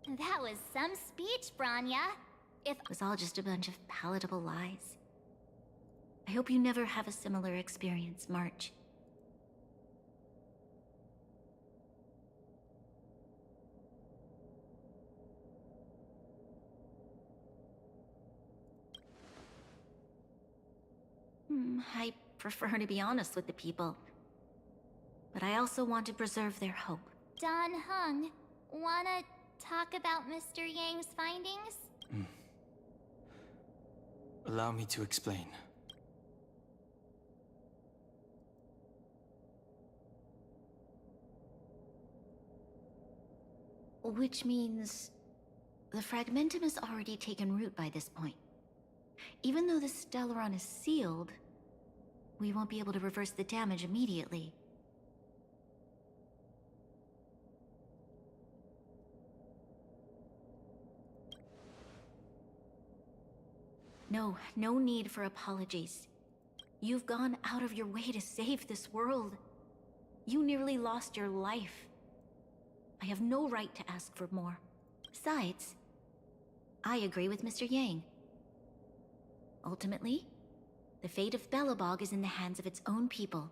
That was some speech, Branya. If It was all just a bunch of palatable lies. I hope you never have a similar experience, March. I prefer to be honest with the people. But I also want to preserve their hope. Don Hung, wanna talk about Mr. Yang's findings? Allow me to explain. Which means the fragmentum has already taken root by this point. Even though the Stellaron is sealed, we won't be able to reverse the damage immediately. No need for apologies. You've gone out of your way to save this world. You nearly lost your life. I have no right to ask for more. Besides, I agree with Mr. Yang. Ultimately, the fate of Belobog is in the hands of its own people.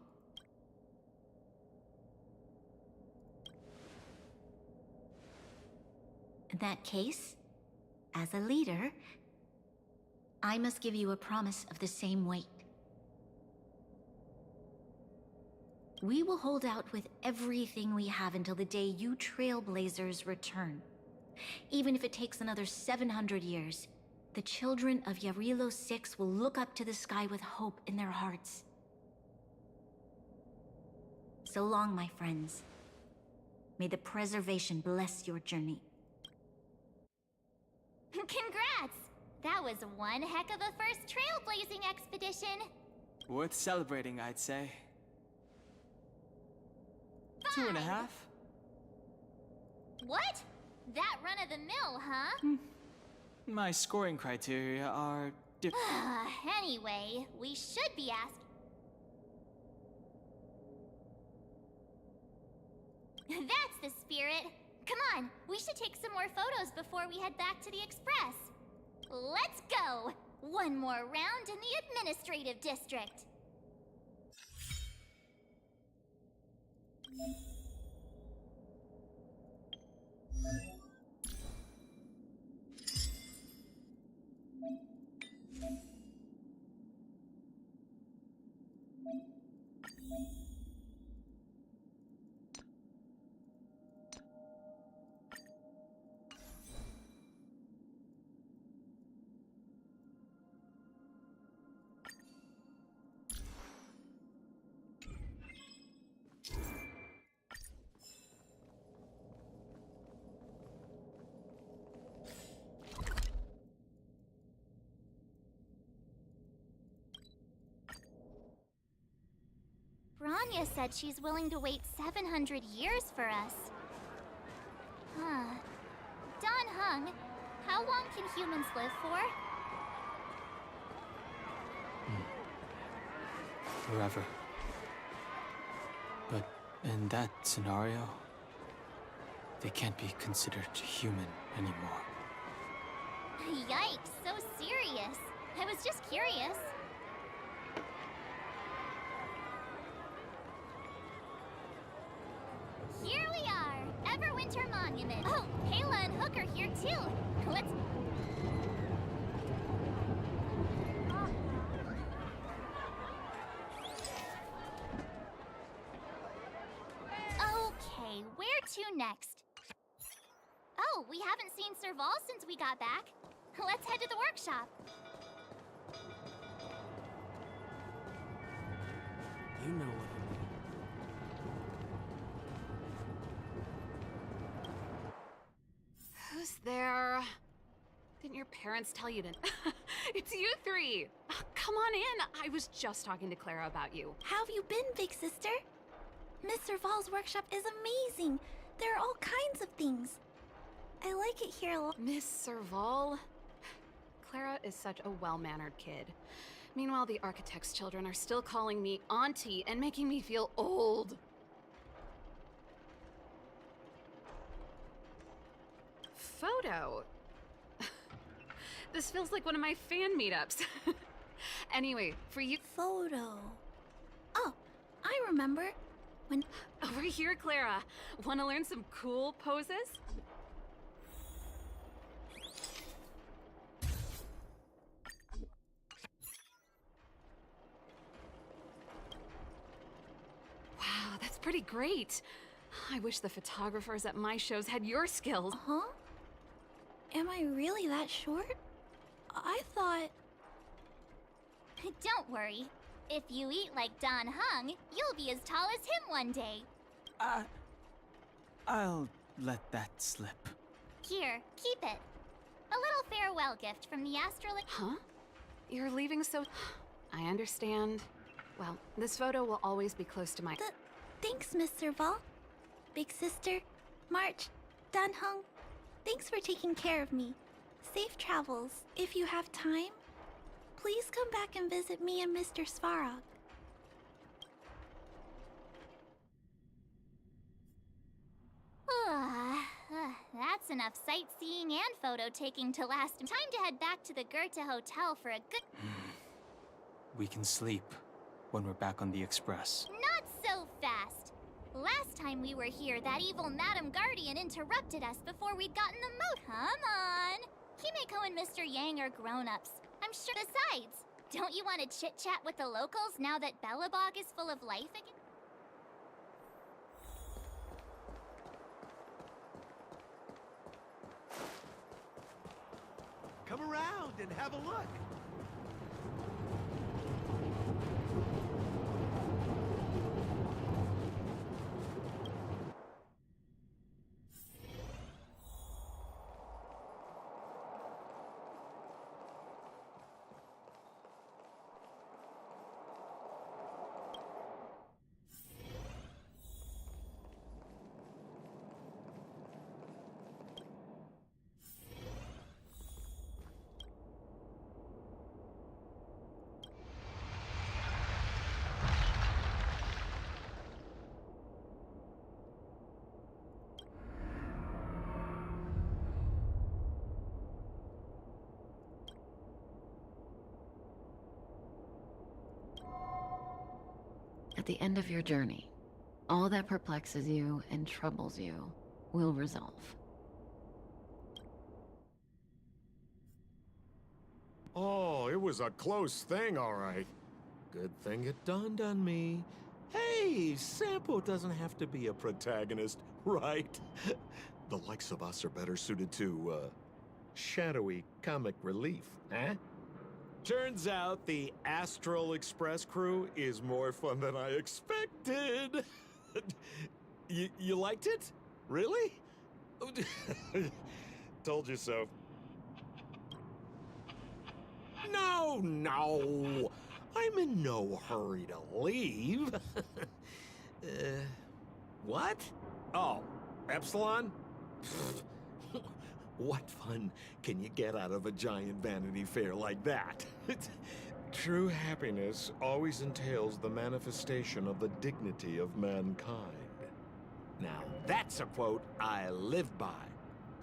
In that case, as a leader, I must give you a promise of the same weight. We will hold out with everything we have until the day you Trailblazers return. Even if it takes another 700 years, the children of Yarilo 6 will look up to the sky with hope in their hearts. So long, my friends. May the preservation bless your journey. Congrats! That was one heck of a first trailblazing expedition. Worth celebrating, I'd say. 2.5? What? That run-of-the-mill, huh? My scoring criteria are different. Anyway, we should be asked. That's the spirit. Come on, we should take some more photos before we head back to the Express. Let's go! One more round in the administrative district. Branya said she's willing to wait 700 years for us. Don Hung, how long can humans live for? Forever. But in that scenario, they can't be considered human anymore. Yikes, so serious. I was just curious. Here we are, Everwinter Monument. Oh, Kayla and Hook are here too. Let's... Okay, where to next? Oh, we haven't seen Serval since we got back. Let's head to the workshop. You know what I mean. Who's there? Didn't your parents tell you to... It's you three! Come on in! I was just talking to Clara about you. How have you been, big sister? Miss Serval's workshop is amazing. There are all kinds of things. I like it here a lot. Miss Serval? Clara is such a well-mannered kid. Meanwhile, the architect's children are still calling me auntie and making me feel old. photo. This feels like one of my fan meetups. Anyway, for you— Photo. Oh, I remember. When Over here, Clara. Want to learn some cool poses? Wow, that's pretty great. I wish the photographers at my shows had your skills. Huh? Am I really that short? I thought... Don't worry. If you eat like Don Hung, you'll be as tall as him one day. I'll let that slip. Here, keep it. A little farewell gift from the astral... Huh? You're leaving so... I understand. Well, this photo will always be close to my... Thanks, Mr. Vol. Big sister, March, Dan Hung. Thanks for taking care of me. Safe travels. If you have time, please come back and visit me and Mr. Svarog. That's enough sightseeing and photo taking to last. Time to head back to the Goethe Hotel for a good... We can sleep when we're back on the Express. Not so fast! Last time we were here, that evil Madam Guardian interrupted us before we'd gotten the moat. Come on! Himeko and Mr. Yang are grown-ups. I'm sure. Besides, don't you want to chit-chat with the locals now that Belobog is full of life again? Come around and have a look. At the end of your journey, all that perplexes you and troubles you will resolve. Oh, it was a close thing, all right. Good thing it dawned on me. Hey, Sampo doesn't have to be a protagonist, right? The likes of us are better suited to, shadowy comic relief, eh? Turns out the Astral Express crew is more fun than I expected. You liked it? Really? Told you so. No. I'm in no hurry to leave. What? Oh, Epsilon? What fun can you get out of a giant Vanity Fair like that? True happiness always entails the manifestation of the dignity of mankind. Now, that's a quote I live by.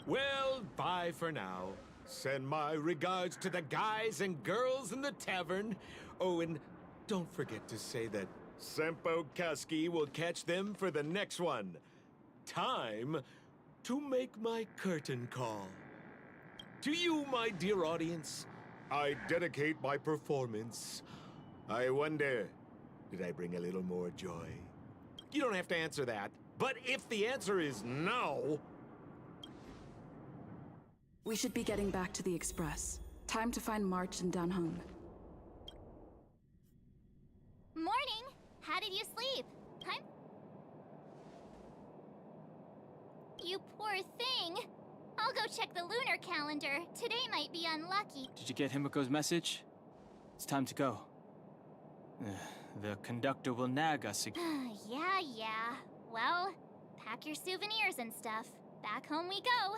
Well, bye for now. Send my regards to the guys and girls in the tavern. Oh, and don't forget to say that Sempo Kasky will catch them for the next one. Time to make my curtain call. To you, my dear audience, I dedicate my performance. I wonder, did I bring a little more joy? You don't have to answer that, but if the answer is no... We should be getting back to the Express. Time to find March and Danhung. Morning! How did you sleep? You poor thing! I'll go check the lunar calendar. Today might be unlucky. Did you get Himiko's message? It's time to go. The conductor will nag us again. Yeah. Well, pack your souvenirs and stuff. Back home we go.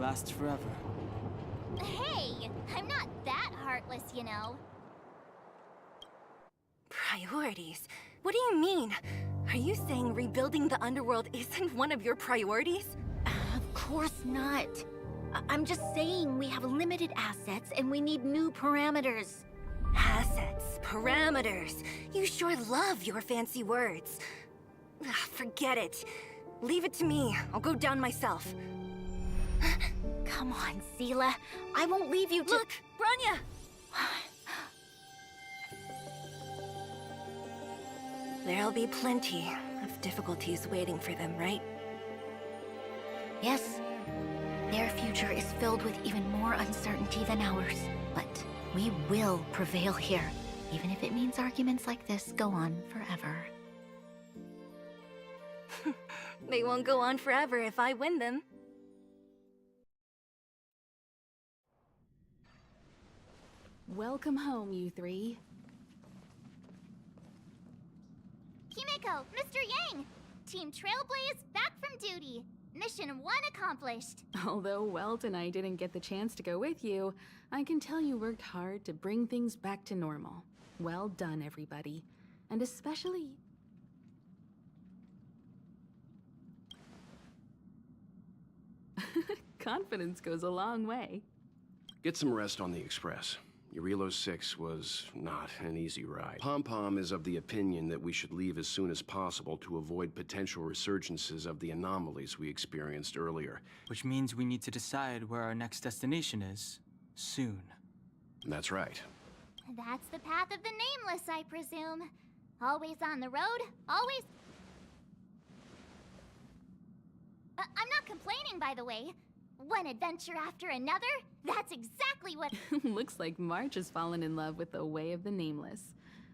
last forever. Hey, I'm not that heartless, you know. Priorities? What do you mean? Are you saying rebuilding the underworld isn't one of your priorities? Of course not. I'm just saying we have limited assets and we need new parameters. Assets, parameters. You sure love your fancy words. Ugh, forget it. Leave it to me. I'll go down myself. Come on, Seela. I won't leave you to— Look, Branya! There'll be plenty of difficulties waiting for them, right? Yes. Their future is filled with even more uncertainty than ours. But we will prevail here, even if it means arguments like this go on forever. They won't go on forever if I win them. Welcome home, you three. Himeko, Mr. Yang! Team Trailblaze back from duty. Mission 1 accomplished. Although Welt and I didn't get the chance to go with you, I can tell you worked hard to bring things back to normal. Well done, everybody. And especially... Confidence goes a long way. Get some rest on the Express. Urilo 6 was not an easy ride. Pom-Pom is of the opinion that we should leave as soon as possible to avoid potential resurgences of the anomalies we experienced earlier. Which means we need to decide where our next destination is, soon. That's right. That's the path of the Nameless, I presume. Always on the road, always... I'm not complaining, by the way. One adventure after another, that's exactly what... Looks like March has fallen in love with the way of the Nameless.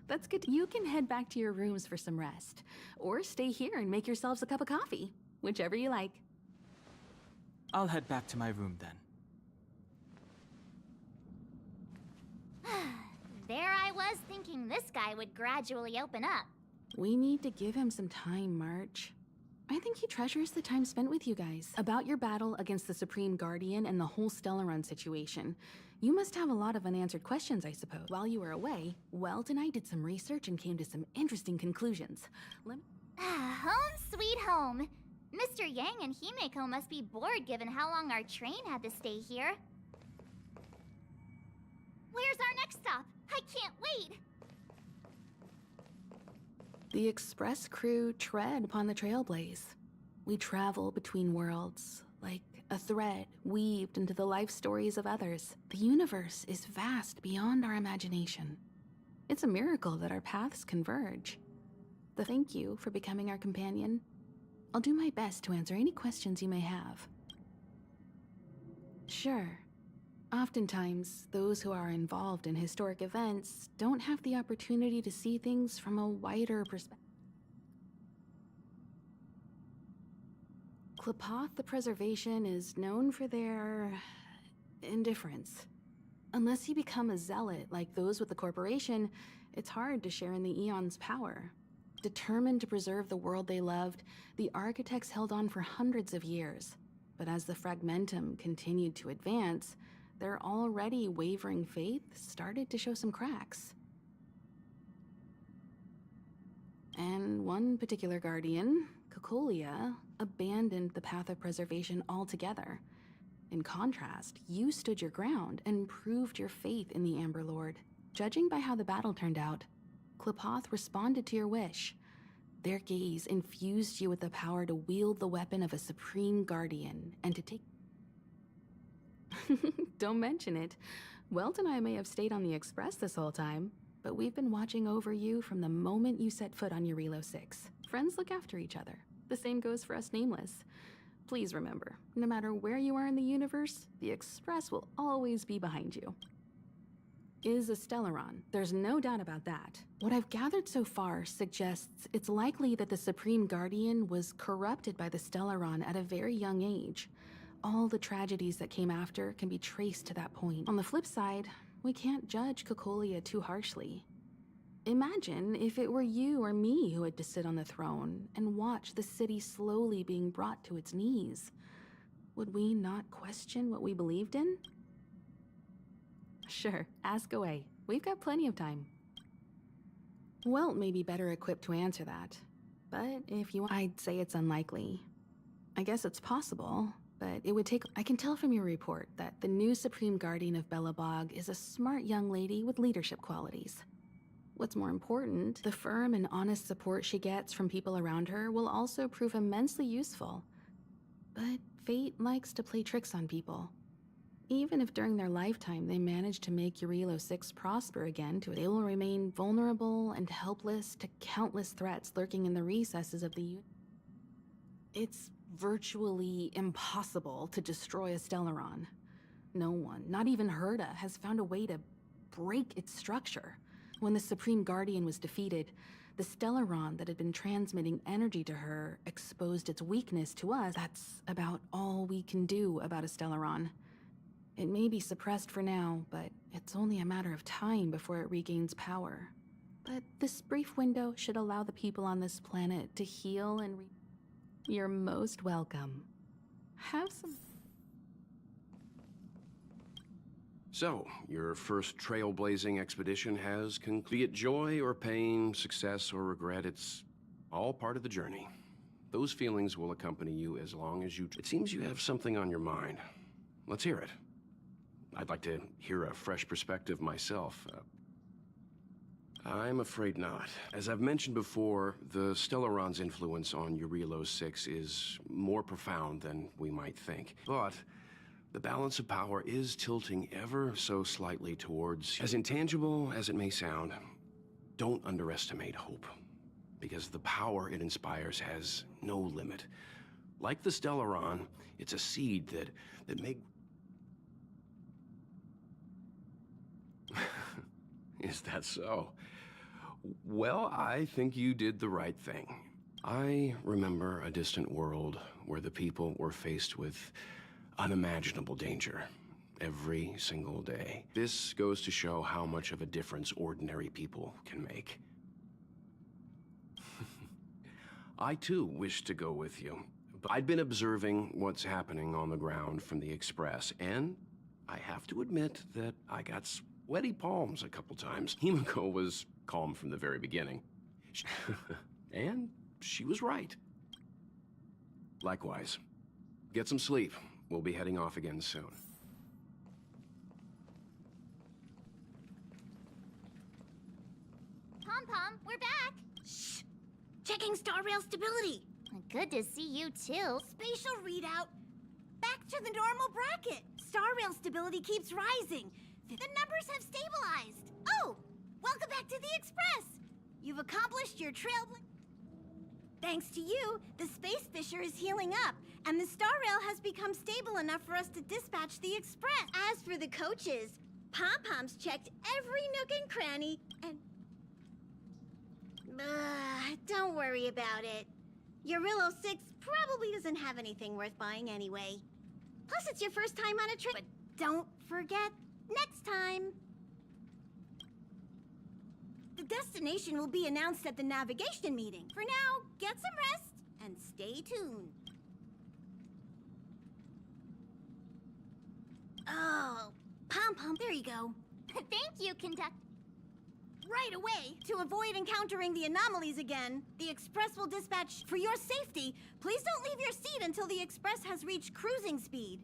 That's good. You can head back to your rooms for some rest. Or stay here and make yourselves a cup of coffee. Whichever you like. I'll head back to my room then. There I was thinking this guy would gradually open up. We need to give him some time, March. I think he treasures the time spent with you guys. About your battle against the Supreme Guardian and the whole Stellaron situation. You must have a lot of unanswered questions, I suppose. While you were away, Welt and I did some research and came to some interesting conclusions. Home sweet home. Mr. Yang and Himeko must be bored given how long our train had to stay here. Where's our next stop? I can't wait! The Express crew tread upon the Trailblaze. We travel between worlds, like a thread weaved into the life stories of others. The universe is vast beyond our imagination. It's a miracle that our paths converge. Thank you for becoming our companion. I'll do my best to answer any questions you may have. Sure. Oftentimes, those who are involved in historic events don't have the opportunity to see things from a wider perspective. Qlipoth the Preservation is known for their indifference. Unless you become a zealot like those with the corporation, it's hard to share in the Aeon's power. Determined to preserve the world they loved, the architects held on for hundreds of years. But as the Fragmentum continued to advance, their already wavering faith started to show some cracks. And one particular guardian, Cocolia, abandoned the path of preservation altogether. In contrast, you stood your ground and proved your faith in the Amber Lord. Judging by how the battle turned out, Qlipoth responded to your wish. Their gaze infused you with the power to wield the weapon of a supreme guardian and to take... Don't mention it. Welt and I may have stayed on the Express this whole time, but we've been watching over you from the moment you set foot on Urilo 6. Friends look after each other. The same goes for us Nameless. Please remember, no matter where you are in the universe, the Express will always be behind you. Is a Stellaron. There's no doubt about that. What I've gathered so far suggests it's likely that the Supreme Guardian was corrupted by the Stellaron at a very young age. All the tragedies that came after can be traced to that point. On the flip side, we can't judge Cocolia too harshly. Imagine if it were you or me who had to sit on the throne and watch the city slowly being brought to its knees. would we not question what we believed in? Sure, ask away. We've got plenty of time. Welt may be better equipped to answer that. But if you want, I'd say it's unlikely. I guess it's possible, but it would take... I can tell from your report that the new Supreme Guardian of Belobog is a smart young lady with leadership qualities. What's more important, the firm and honest support she gets from people around her will also prove immensely useful. But fate likes to play tricks on people. Even if during their lifetime they manage to make Urilo 6 prosper again, they will remain vulnerable and helpless to countless threats lurking in the recesses of the universe. It's virtually impossible to destroy a Stellaron. No one, not even Herda, has found a way to break its structure. When the Supreme Guardian was defeated, the Stellaron that had been transmitting energy to her exposed its weakness to us. That's about all we can do about a Stellaron. It may be suppressed for now, but it's only a matter of time before it regains power. But this brief window should allow the people on this planet to heal and You're most welcome. Have some... So, your first trailblazing expedition has concluded. Be it joy or pain, success or regret, it's all part of the journey. Those feelings will accompany you as long as you... It seems you have something on your mind. Let's hear it. I'd like to hear a fresh perspective myself. I'm afraid not. As I've mentioned before, the Stellaron's influence on Urilo 6 is more profound than we might think. But the balance of power is tilting ever so slightly towards... As intangible as it may sound, don't underestimate hope. Because the power it inspires has no limit. Like the Stellaron, it's a seed that may... Is that so? Well, I think you did the right thing. I remember a distant world where the people were faced with unimaginable danger every single day. This goes to show how much of a difference ordinary people can make. I too wish to go with you, but I'd been observing what's happening on the ground from the Express, and I have to admit that I got sweaty palms a couple times. Himiko was calm from the very beginning. And she was right. Likewise. Get some sleep. We'll be heading off again soon. Pom-Pom, we're back! Shh! Checking star rail stability! Good to see you too. Spatial readout. Back to the normal bracket. Star rail stability keeps rising. The numbers have stabilized. Oh, welcome back to the Express. You've accomplished your trailblazer. Thanks to you, the space fissure is healing up, and the star rail has become stable enough for us to dispatch the Express. As for the coaches, Pom-Pom's checked every nook and cranny, and... don't worry about it. Urilo 6 probably doesn't have anything worth buying anyway. Plus, it's your first time on a trip. But don't forget, next time. The destination will be announced at the navigation meeting. For now, get some rest and stay tuned. Oh, Pom-Pom, there you go. Thank you, Conductor. Right away! To avoid encountering the anomalies again, the Express will dispatch... For your safety, please don't leave your seat until the Express has reached cruising speed.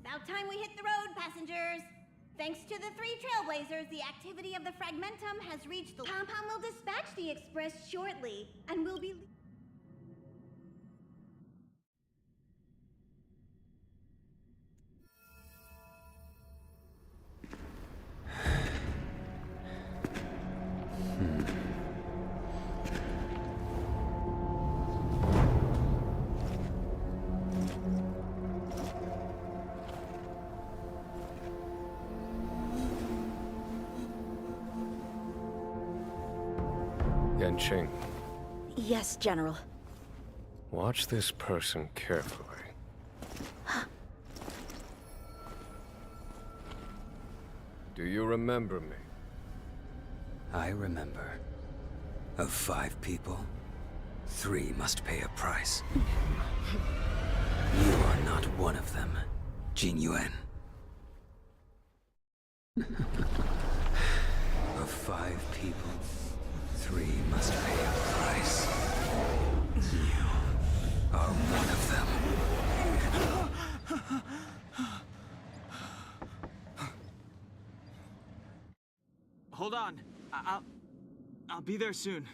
About time we hit the road, passengers. Thanks to the 3 trailblazers, the activity of the Fragmentum has reached the... Pom-Pom will dispatch the Express shortly, and will be... Yanqing, Yes, General. watch this person carefully. Do you remember me? I remember. Of 5 people, 3 must pay a price. You are not one of them, Jing Yuan. Of 5 people, 3 must pay a price. You are one of them. Hold on. I'll be there soon.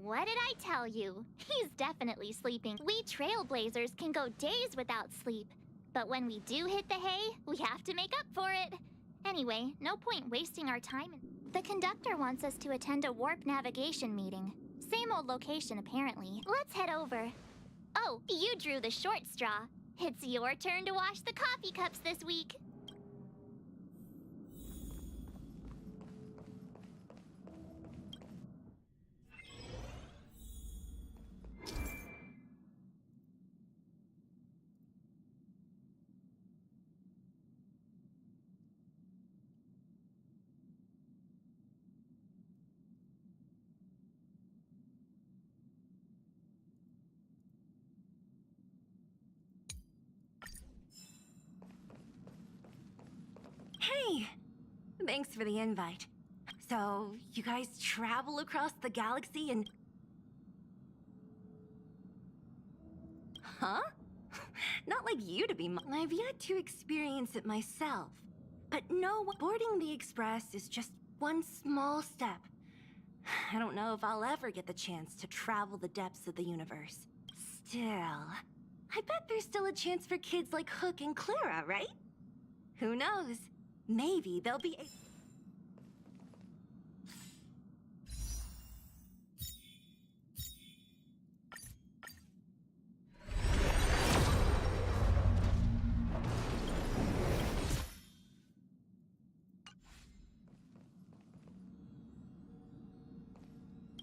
What did I tell you? He's definitely sleeping. We trailblazers can go days without sleep. But when we do hit the hay, we have to make up for it. Anyway, no point wasting our time. The conductor wants us to attend a warp navigation meeting. Same old location, apparently. Let's head over. Oh, you drew the short straw. It's your turn to wash the coffee cups this week. Hey! Thanks for the invite. So, you guys travel across the galaxy and... Huh? Not like you to be I've yet to experience it myself. But no, boarding the Express is just one small step. I don't know if I'll ever get the chance to travel the depths of the universe. Still, I bet there's still a chance for kids like Hook and Clara, right? Who knows? Maybe they'll be...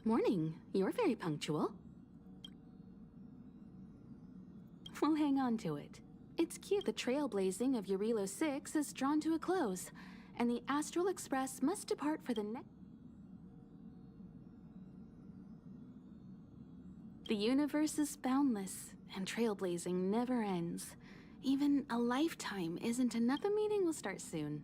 Morning. You're very punctual. We'll hang on to it. It's cute the trailblazing of Urilo 6 is drawn to a close, and the Astral Express must depart for the next... The universe is boundless, and trailblazing never ends. Even a lifetime isn't enough. The meeting will start soon.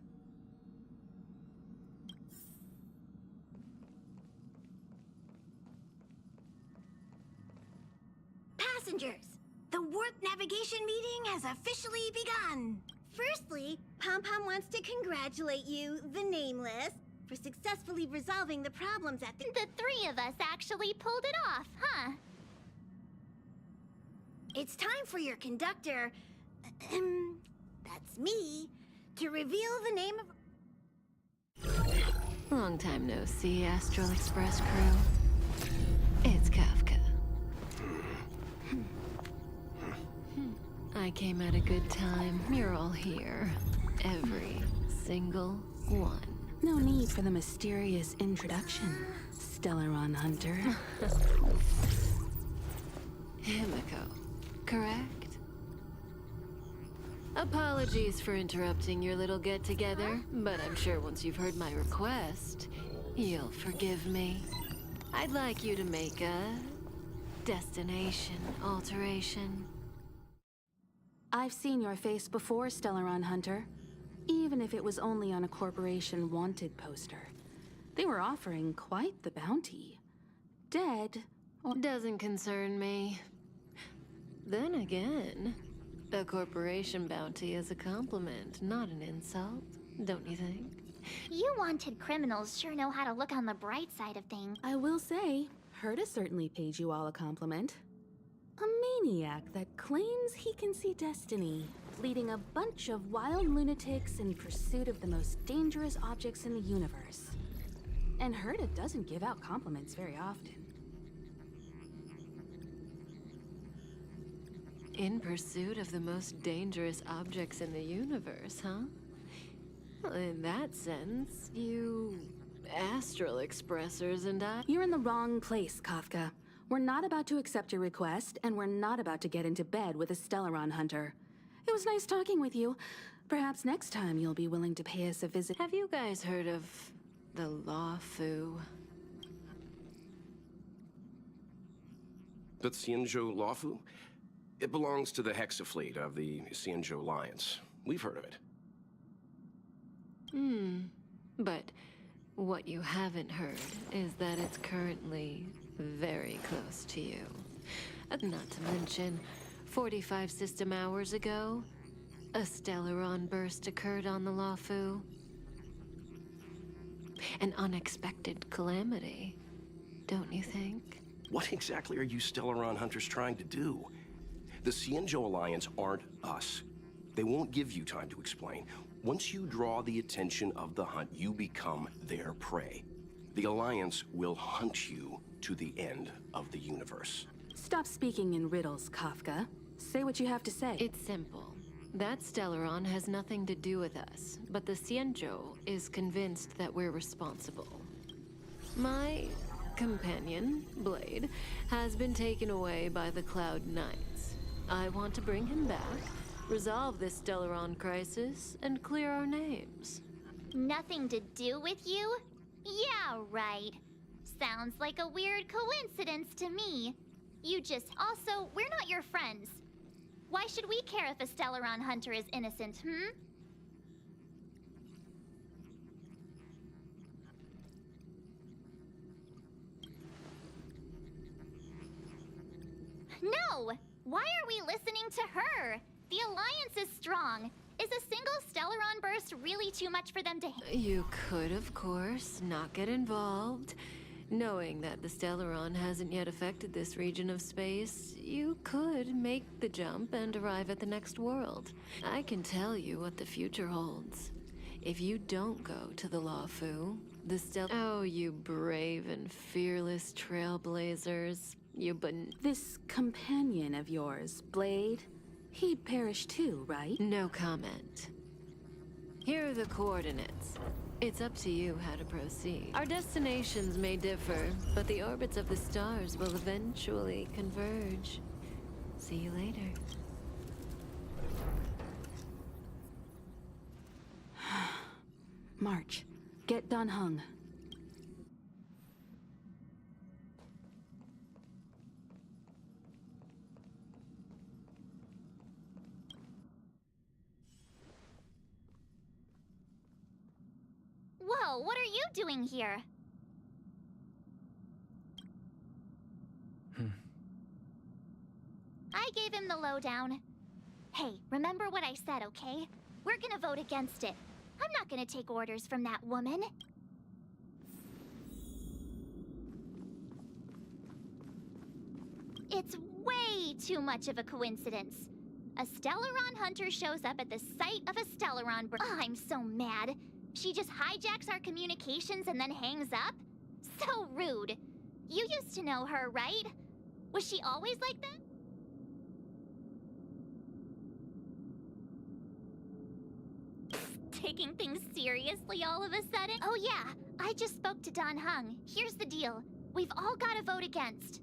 Passengers, the warp navigation meeting has officially begun. Firstly, Pom-Pom wants to congratulate you, the Nameless, for successfully resolving the problems at the... The 3 of us actually pulled it off, huh? It's time for your conductor, that's me, to reveal the name of... Long time no see, Astral Express crew. It's Kafka. I came at a good time. You're all here. Every single one. No need for the mysterious introduction, Stellaron Hunter. Himiko, correct? Apologies for interrupting your little get-together, but I'm sure once you've heard my request, you'll forgive me. I'd like you to make a destination alteration. I've seen your face before, Stellaron Hunter. Even if it was only on a corporation wanted poster. They were offering quite the bounty. Dead or... Doesn't concern me. Then again, A corporation bounty is a compliment, not an insult, don't you think? You wanted criminals sure know how to look on the bright side of things. I will say, Herta certainly paid you all a compliment. A maniac that claims he can see destiny, leading a bunch of wild lunatics in pursuit of the most dangerous objects in the universe. And Herta doesn't give out compliments very often. In pursuit of the most dangerous objects in the universe, huh? Well, in that sense, you astral expressors and I... You're in the wrong place, Kafka. We're not about to accept your request, and we're not about to get into bed with a Stellaron hunter. It was nice talking with you. Perhaps next time you'll be willing to pay us a visit. Have you guys heard of the Lawfu? The Xianzhou Lawfu? It belongs to the Hexafleet of the Xianzhou Alliance. We've heard of it. But what you haven't heard is that it's currently very close to you. Not to mention, 45 system hours ago, a Stellaron burst occurred on the Lawfu. An unexpected calamity, don't you think? What exactly are you Stellaron hunters trying to do? The Xianzhou Alliance aren't us. They won't give you time to explain. Once you draw the attention of the hunt, you become their prey. The Alliance will hunt you to the end of the universe. Stop speaking in riddles, Kafka. Say what you have to say. It's simple. That Stellaron has nothing to do with us, but the Xianzhou is convinced that we're responsible. My companion, Blade, has been taken away by the Cloud Knights. I want to bring him back, resolve this Stellaron crisis, and clear our names. Nothing to do with you? Yeah, right. Sounds like a weird coincidence to me. You just... Also, we're not your friends. Why should we care if a Stellaron hunter is innocent, No! Why are we listening to her? The Alliance is strong. Is a single Stellaron burst really too much for them to... You could, of course, not get involved. Knowing that the Stellaron hasn't yet affected this region of space, you could make the jump and arrive at the next world. I can tell you what the future holds. If you don't go to the Lawfu, the Oh, you brave and fearless trailblazers. This companion of yours, Blade, he perished too, right? No comment. Here are the coordinates. It's up to you how to proceed. Our destinations may differ, but the orbits of the stars will eventually converge. See you later. March, get Dan Heng. Whoa, what are you doing here? I gave him the lowdown. Hey, remember what I said, okay? We're gonna vote against it. I'm not gonna take orders from that woman. It's way too much of a coincidence. A Stellaron hunter shows up at the site of a Stellaron Oh, I'm so mad. She just hijacks our communications and then hangs up? So rude. You used to know her, right? Was she always like that? Taking things seriously all of a sudden? Oh yeah, I just spoke to Dan Heng. Here's the deal. We've all got to vote against.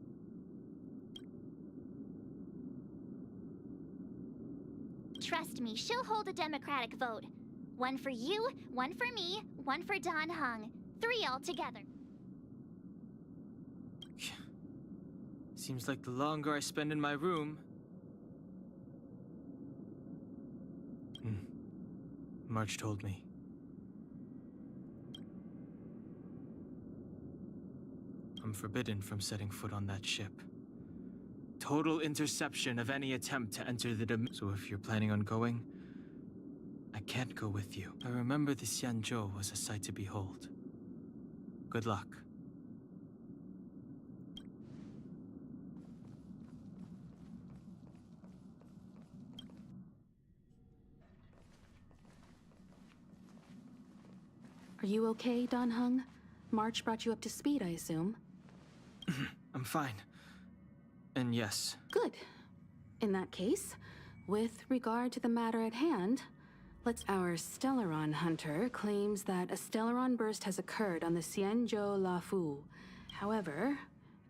Trust me, she'll hold a democratic vote. One for you, one for me, one for Dan Heng. 3 altogether. Seems like the longer I spend in my room... March told me. I'm forbidden from setting foot on that ship. total interception of any attempt to enter the So if you're planning on going, I can't go with you. I remember the Xianzhou was a sight to behold. Good luck. Are you okay, Don Hung? March brought you up to speed, I assume. I'm fine. And yes. Good. In that case, with regard to the matter at hand, our Stellaron hunter claims that a Stellaron burst has occurred on the Xianzhou Lofu. However,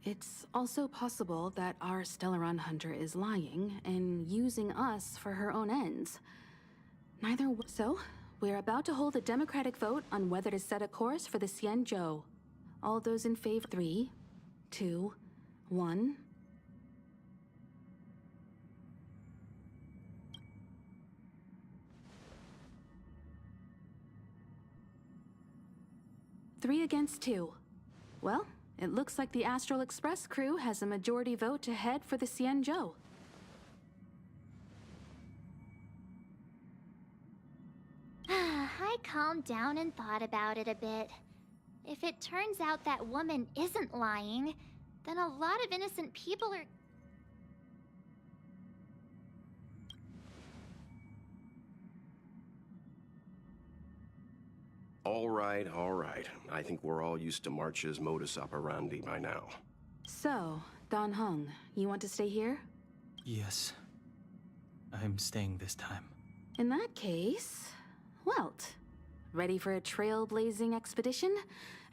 it's also possible that our Stellaron hunter is lying and using us for her own ends. So, we're about to hold a democratic vote on whether to set a course for the Xianzhou. All those in favor. 3, 2, 1. Three against 2. Well, it looks like the Astral Express crew has a majority vote to head for the Xianzhou. I calmed down and thought about it a bit. If it turns out that woman isn't lying, then a lot of innocent people are... All right, all right. I think we're all used to March's modus operandi by now. So, Don Hung, you want to stay here? Yes. I'm staying this time. In that case, Welt, ready for a trailblazing expedition?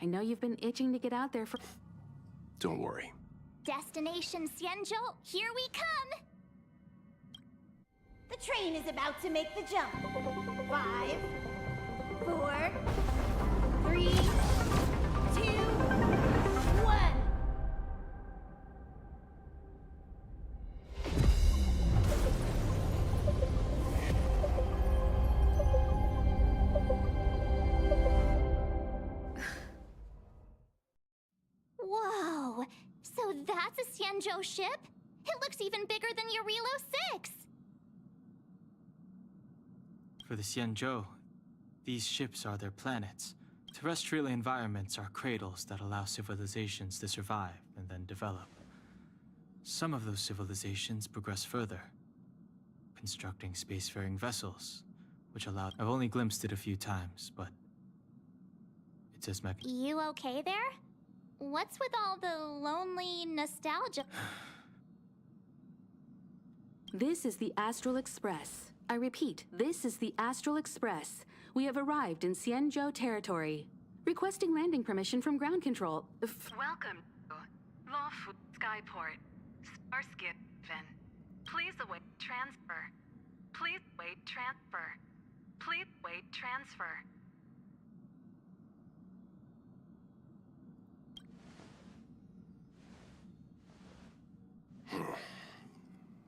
I know you've been itching to get out there for... Don't worry. Destination Xianzhou, here we come! The train is about to make the jump. 5, 4, 3, 2, 1. Whoa! So that's a Xianzhou ship? It looks even bigger than Eurilo 6! For the Xianzhou, these ships are their planets. Terrestrial environments are cradles that allow civilizations to survive and then develop. Some of those civilizations progress further, constructing spacefaring vessels, which allow... I've only glimpsed it a few times, but it's as You okay there? What's with all the lonely nostalgia? This is the Astral Express. I repeat, this is the Astral Express. We have arrived in Xianzhou territory. Requesting landing permission from ground control. Welcome to Lawful Skyport. Starskin. Please await transfer. Please wait transfer. Please wait transfer.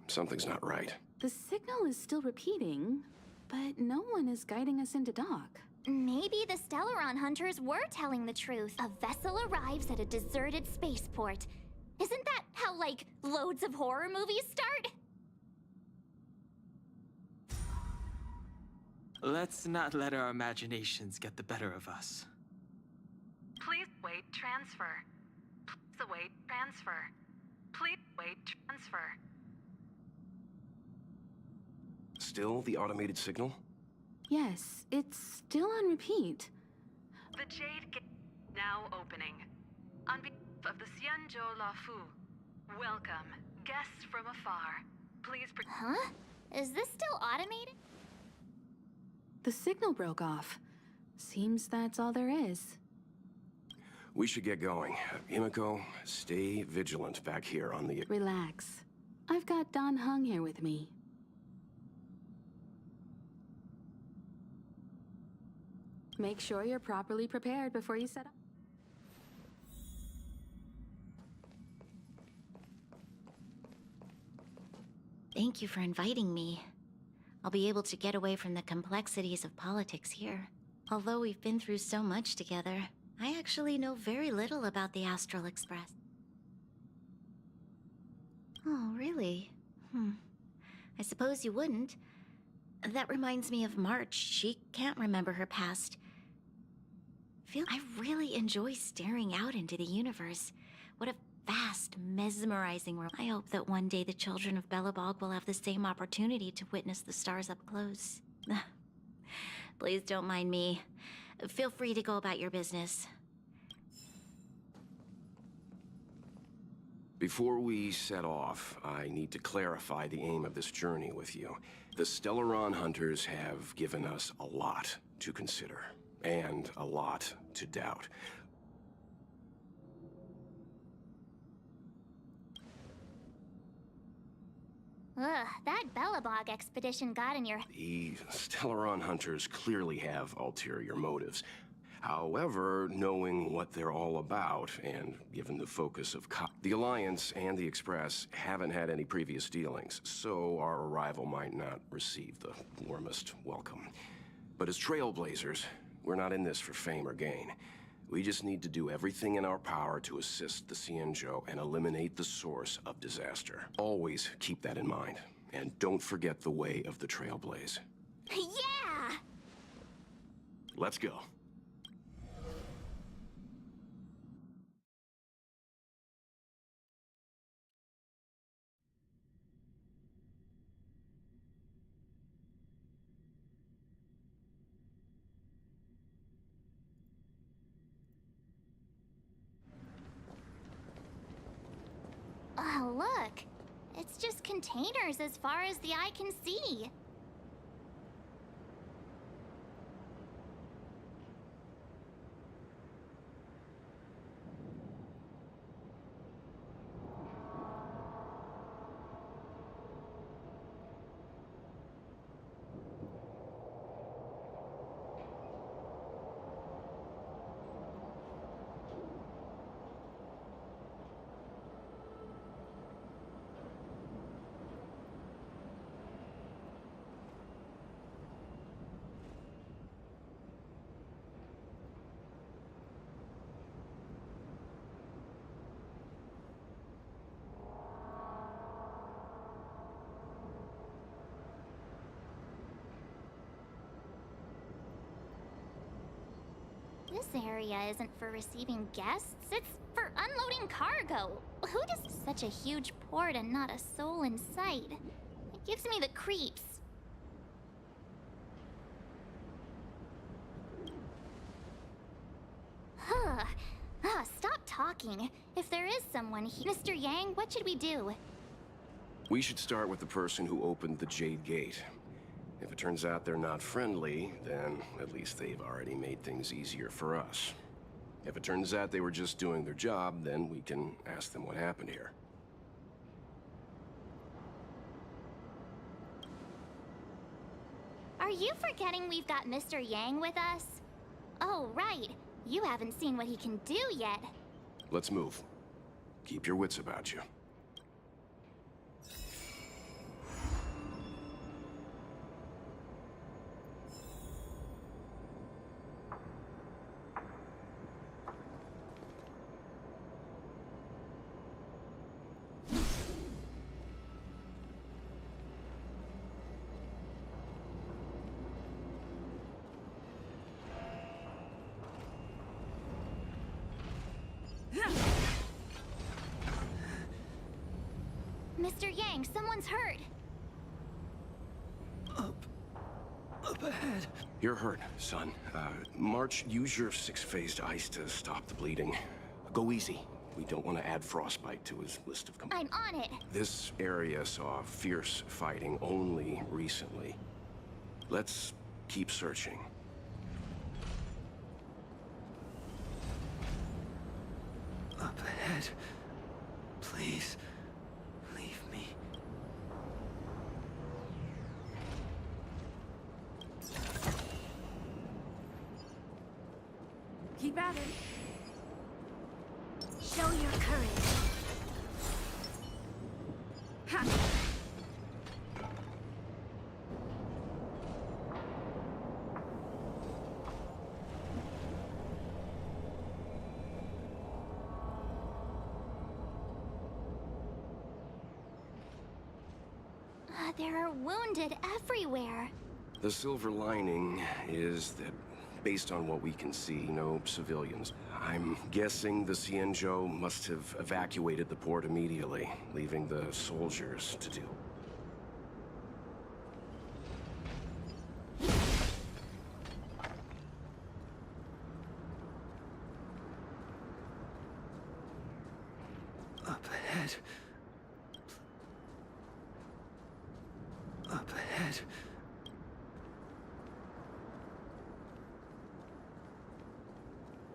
Something's not right. The signal is still repeating, but no one is guiding us into dock. Maybe the Stellaron hunters were telling the truth. A vessel arrives at a deserted spaceport. Isn't that how, like, loads of horror movies start? Let's not let our imaginations get the better of us. Please wait transfer. Please await transfer. Please wait transfer. Still the automated signal? Yes, it's still on repeat. The Jade Gate now opening. On behalf of the Xianzhou Lawfu, welcome, guests from afar. Please... Huh? Is this still automated? The signal broke off. Seems that's all there is. We should get going. Himiko, stay vigilant back here on the... Relax. I've got Don Hung here with me. Make sure you're properly prepared before you set up. Thank you for inviting me. I'll be able to get away from the complexities of politics here. Although we've been through so much together, I actually know very little about the Astral Express. Oh, really? I suppose you wouldn't. That reminds me of March. She can't remember her past. I really enjoy staring out into the universe. What a vast, mesmerizing world. I hope that one day the children of Belobog will have the same opportunity to witness the stars up close. Please don't mind me. Feel free to go about your business. Before we set off, I need to clarify the aim of this journey with you. The Stellaron hunters have given us a lot to consider, and a lot to doubt. Ugh, that Belobog expedition got in your... The Stellaron hunters clearly have ulterior motives. However, knowing what they're all about, and given the focus of the Alliance and the Express haven't had any previous dealings, so our arrival might not receive the warmest welcome. But as trailblazers, we're not in this for fame or gain. We just need to do everything in our power to assist the Xianzhou and eliminate the source of disaster. Always keep that in mind, and don't forget the way of the Trailblaze. Yeah! Let's go. Oh, look. It's just containers as far as the eye can see. This area isn't for receiving guests, it's for unloading cargo. Who does such a huge port and not a soul in sight? It gives me the creeps. Stop talking. If there is someone here... Mr. Yang, what should we do? We should start with the person who opened the Jade Gate. If it turns out they're not friendly, then at least they've already made things easier for us. If it turns out they were just doing their job, then we can ask them what happened here. Are you forgetting we've got Mr. Yang with us? Oh, right. You haven't seen what he can do yet. Let's move. Keep your wits about you. Mr. Yang, someone's hurt. Up ahead. You're hurt, son. March, use your 6-phased ice to stop the bleeding. Go easy. We don't want to add frostbite to his list of I'm on it. This area saw fierce fighting only recently. Let's keep searching. Up ahead. Please. Leave me. Keep at it. Show your courage. Ha! There are wounded everywhere. The silver lining is that, based on what we can see, no civilians. I'm guessing the Xianzhou must have evacuated the port immediately, leaving the soldiers to deal. Up ahead. Up ahead.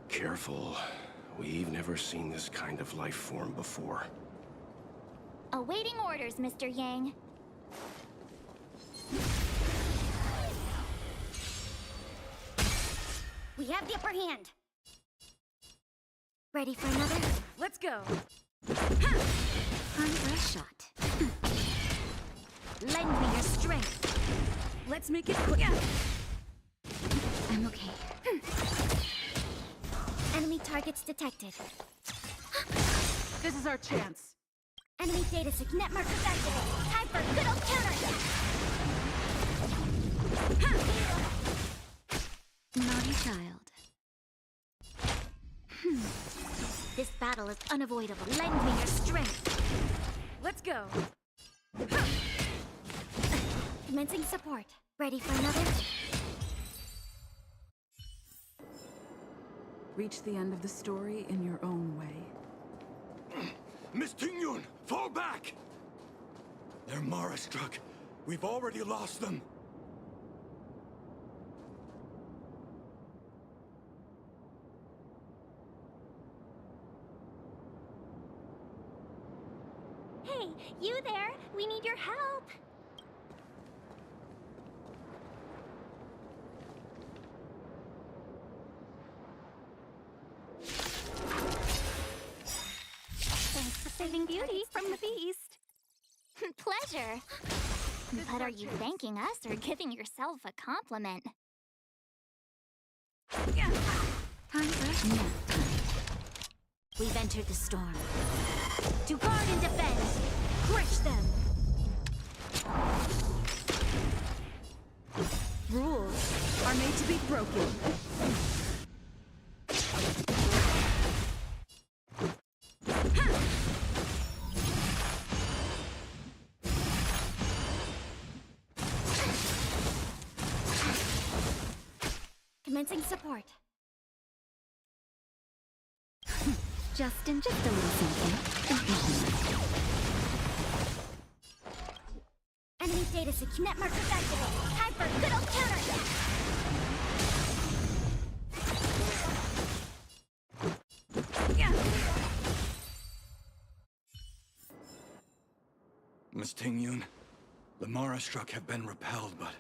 Careful. We've never seen this kind of life form before. Awaiting orders, Mr. Yang. We have the upper hand. Ready for another? Let's go. Time for a shot. Lend me your strength. Let's make it quick. I'm okay. Enemy targets detected. This is our chance. Enemy data sig network activated. Time for a good old counterattack. Naughty child. This battle is unavoidable. Lend me your strength. Let's go. Commencing support. Ready for another? Reach the end of the story in your own way. Miss Tingyun, fall back! They're Mara struck. We've already lost them. Hey, you there? We need your help. Thanks for saving Beauty from the beast. Pleasure. But are you thanking us or giving yourself a compliment? Time for nap time. We've entered the storm. To guard and defend! Crush them! Rules are made to be broken. Commencing support. Just a little something. Enemy data sig network activated. Time for a good old counterattack. Miss Tingyun, the Mara struck have been repelled, but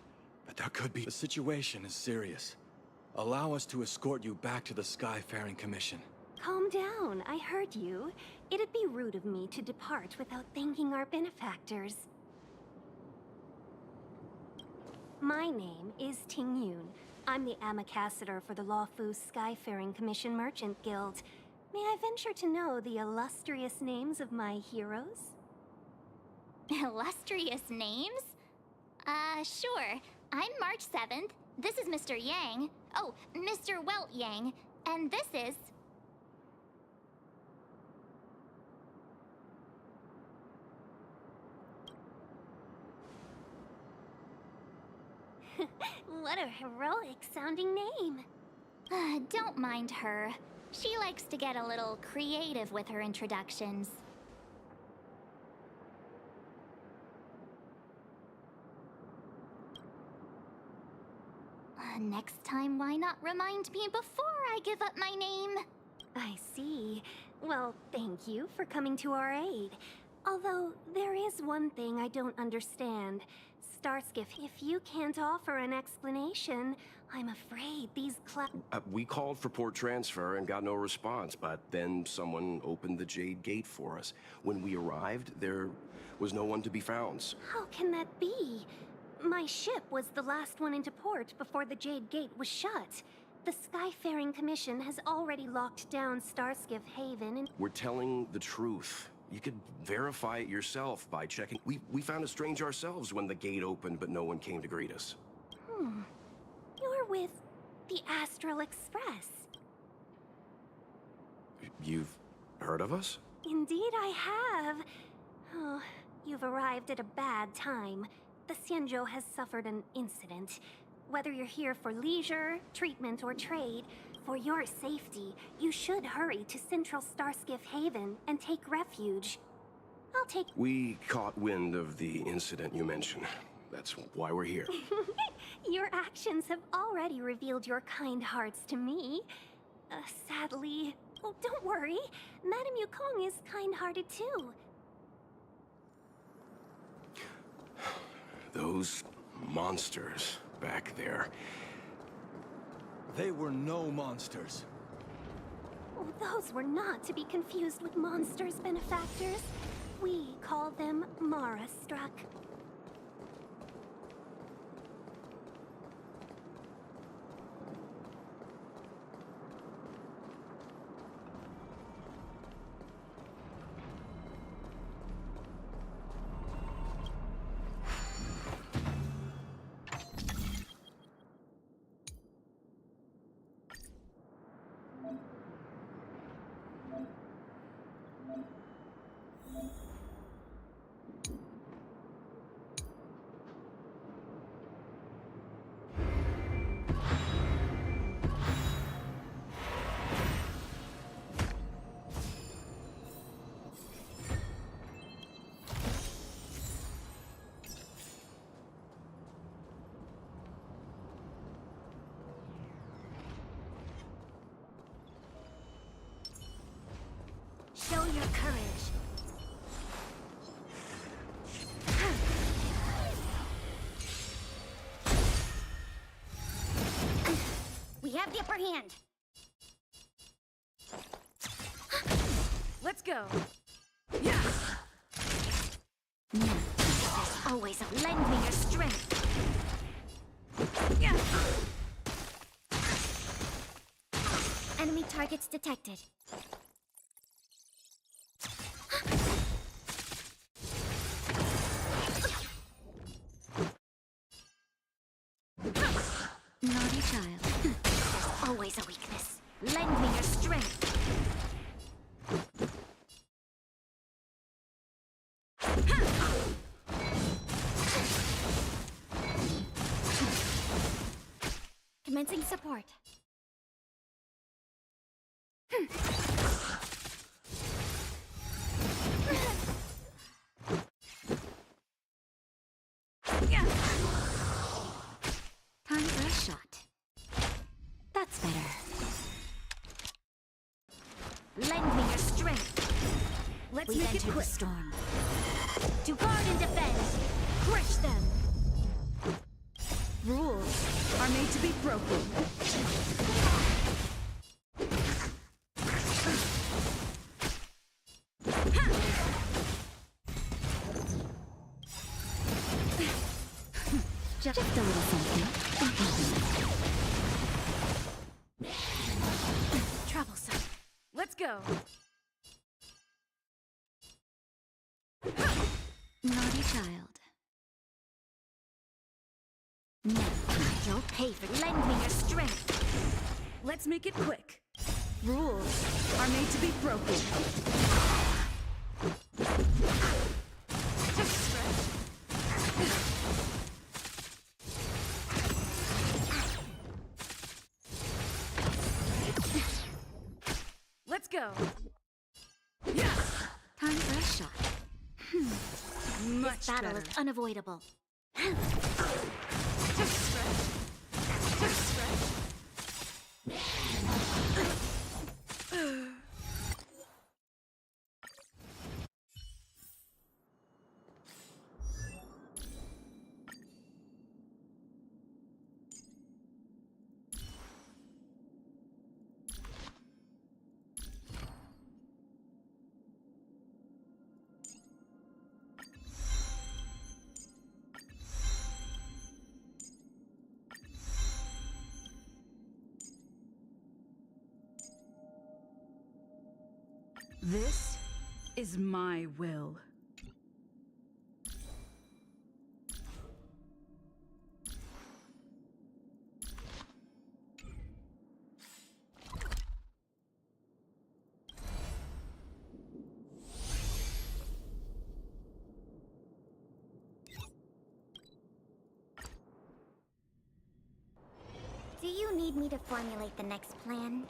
there could be... The situation is serious. Allow us to escort you back to the Skyfaring Commission. Calm down, I heard you. It'd be rude of me to depart without thanking our benefactors. My name is Tingyun. I'm the ambassador for the Lawfu Skyfaring Commission Merchant Guild. May I venture to know the illustrious names of my heroes? Illustrious names? Sure. I'm March 7th. This is Mr. Yang. Oh, Mr. Welt Yang. And this is... What a heroic-sounding name. Don't mind her. She likes to get a little creative with her introductions. Next time, why not remind me before I give up my name? I see. Well, thank you for coming to our aid. Although, there is one thing I don't understand. Starskiff, if you can't offer an explanation, I'm afraid these We called for port transfer and got no response, but then someone opened the Jade Gate for us. When we arrived, there was no one to be found. How can that be? My ship was the last one into port before the Jade Gate was shut. The Skyfaring Commission has already locked down Starskiff Haven and... We're telling the truth. You could verify it yourself by checking. We found it strange ourselves when the gate opened, but no one came to greet us. You're with the Astral Express. You've heard of us? Indeed I have. Oh, you've arrived at a bad time. The Xianzhou has suffered an incident. Whether you're here for leisure, treatment, or trade, for your safety, you should hurry to Central Starskiff Haven and take refuge. I'll take... We caught wind of the incident you mentioned. That's why we're here. Your actions have already revealed your kind hearts to me. Sadly... Oh, don't worry. Madame Yukong is kind-hearted too. Those monsters back there. They were no monsters. Oh, those were not to be confused with monsters, benefactors. We call them Mara-struck. Show your courage. We have the upper hand. Let's go. There's always a lend me your strength. Enemy targets detected. Naughty child. There's always a weakness. Lend me your strength. Commencing support. Time for a shot. That's better. Lend me your strength. Let's We've make it entered the quick. storm. To guard and defend. Crush them. Rules are made to be broken. Just a little something. Troublesome. Let's go. Naughty child. No, you'll pay for lend me your strength. Let's make it quick. Rules are made to be broken. Just stretch. Let's go. Time for a shot. Much This battle better. is unavoidable. Just stretch. Just stretch. This is my will. Do you need me to formulate the next plan?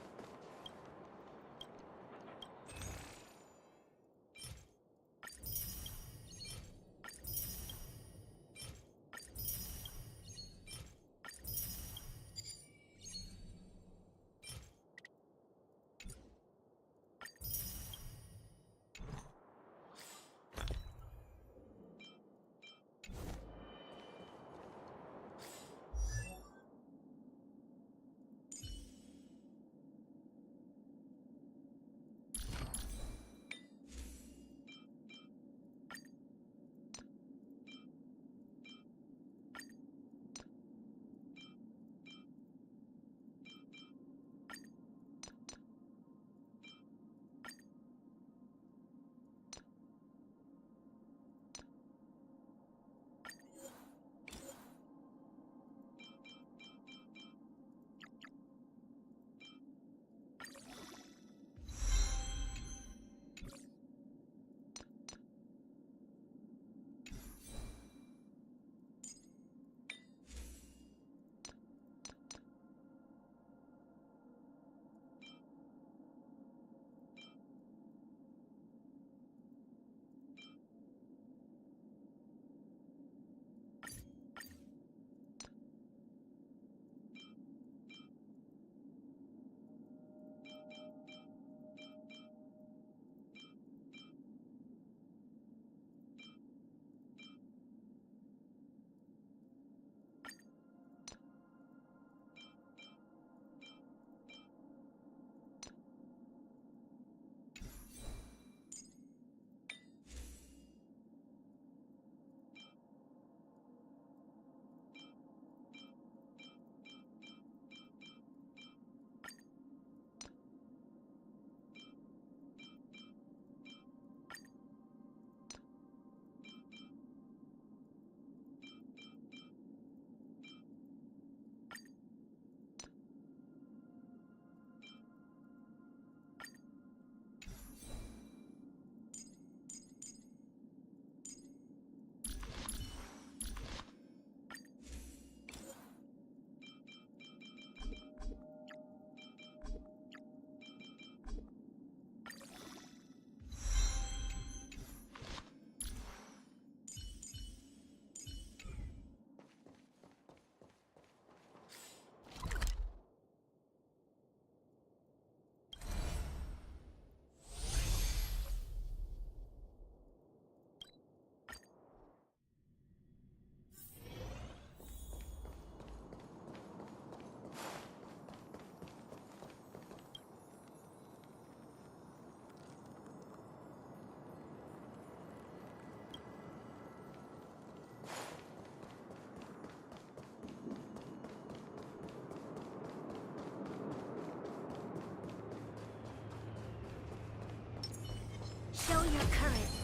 Show your courage.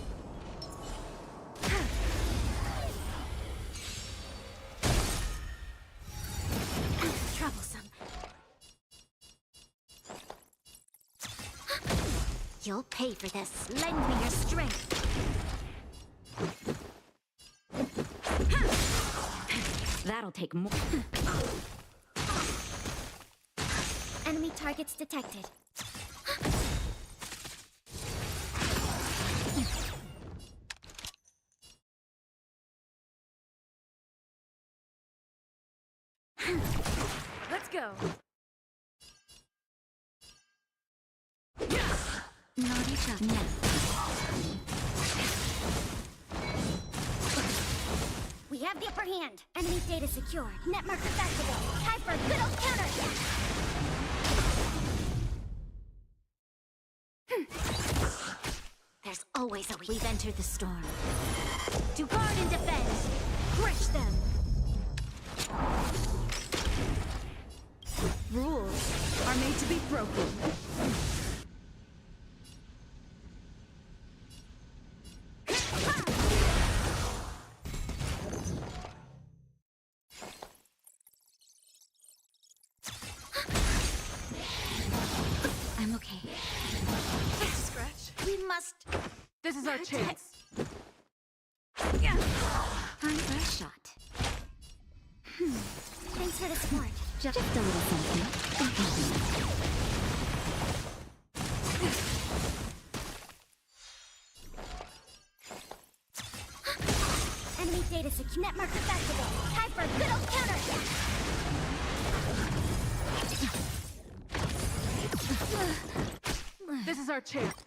Troublesome. You'll pay for this. Lend me your strength. That'll take more. Enemy targets detected. Let's go. Naughty shot. No. We have the upper hand. Enemy data secured. Net markers activated. Time for a good old counterattack. There's always a way. We've entered the storm. To guard and defend. Crush them. Rules are made to be broken. This is our chance. Time for a shot. Thanks for the support. Just a little something. Enemy data net marker festival. Time for a good old counterattack. This is our chance.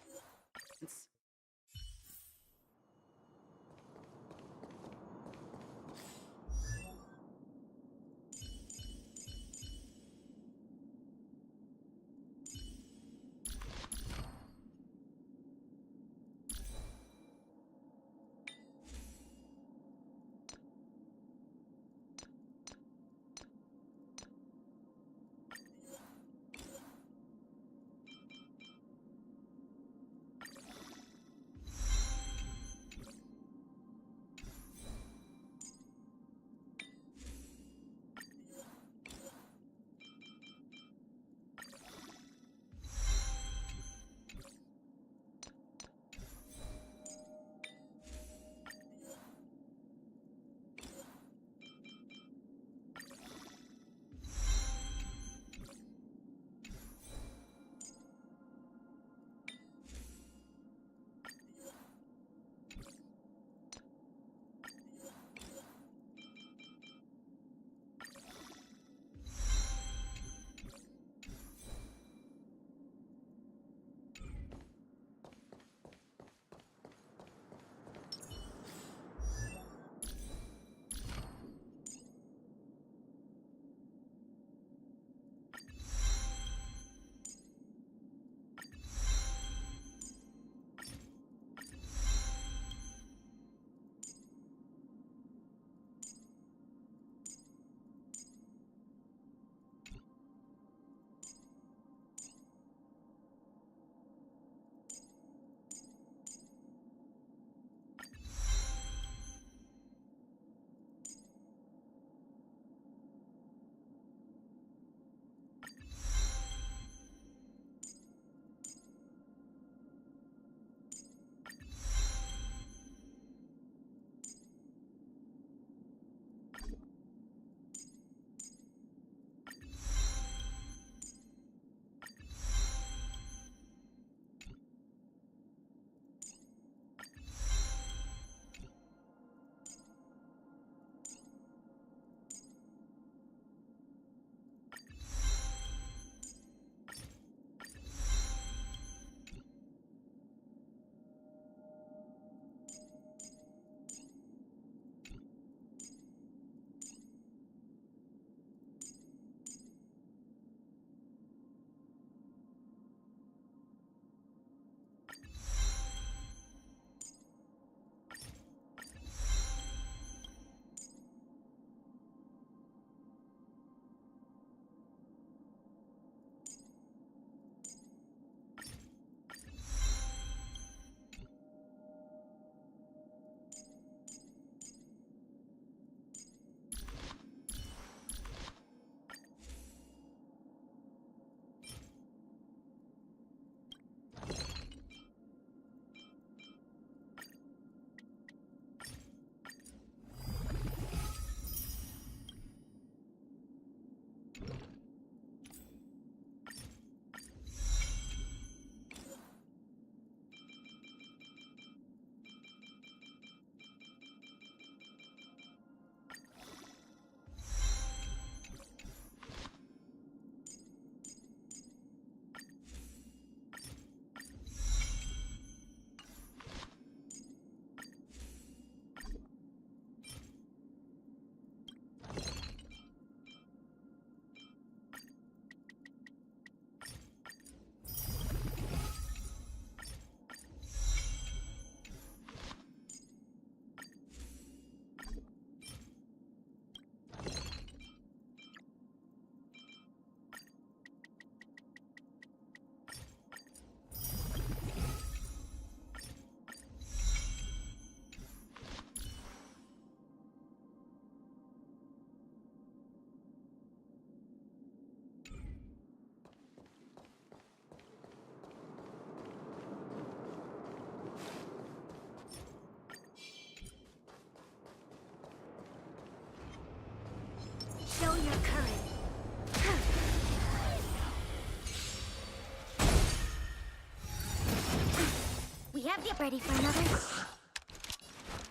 Ready for another?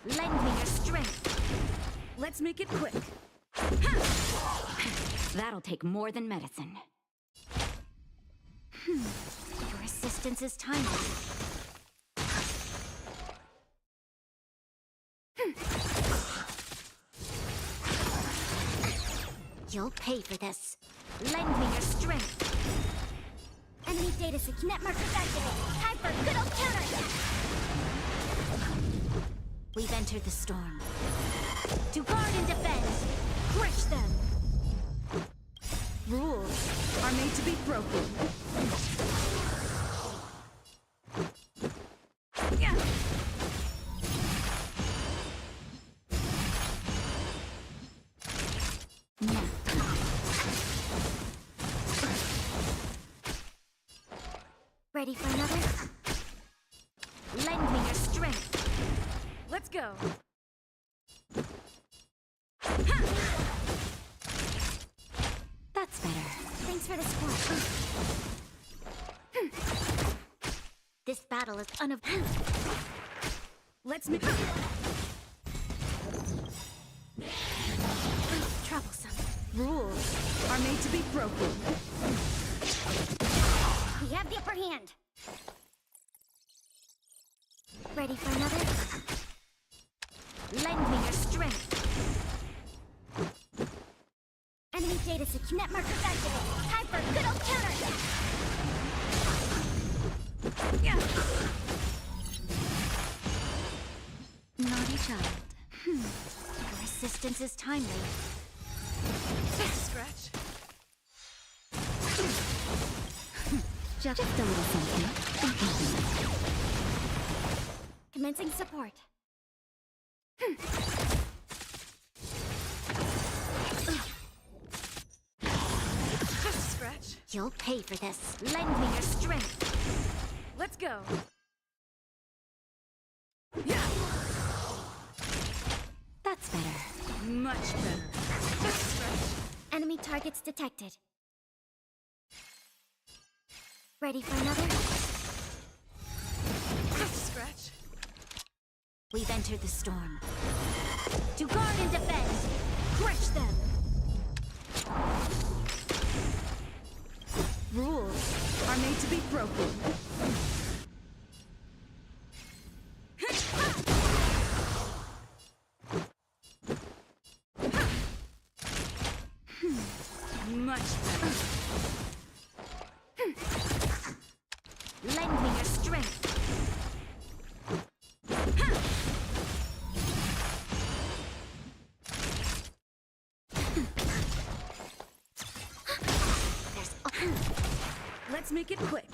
Lend me your strength. Let's make it quick. That'll take more than medicine. Your assistance is timely. You'll pay for this. Lend me your strength. Enemy data net markers activated. Time for a good old counterattack. We've entered the storm. To guard and defend. Crush them. Rules are made to be broken. Ready for another? Lend me your strength. Let's go. That's better. Thanks for the support. This battle is unavoidable. Let's make troublesome. Rules are made to be broken. We have the upper hand. Ready for another? Lend me your strength. Enemy data net markers activated. Time for a good old counterattack. Naughty child. Your assistance is timely. Just scratch. Just a little something. Commencing support. Just scratch. You'll pay for this. Lend me your strength. Let's go. That's better. Much better. Just scratch. Enemy targets detected. Ready for another? Just scratch. We've entered the storm. To guard and defend. Crush them. Rules are made to be broken. Much better. Lend me your strength. Let's make it quick.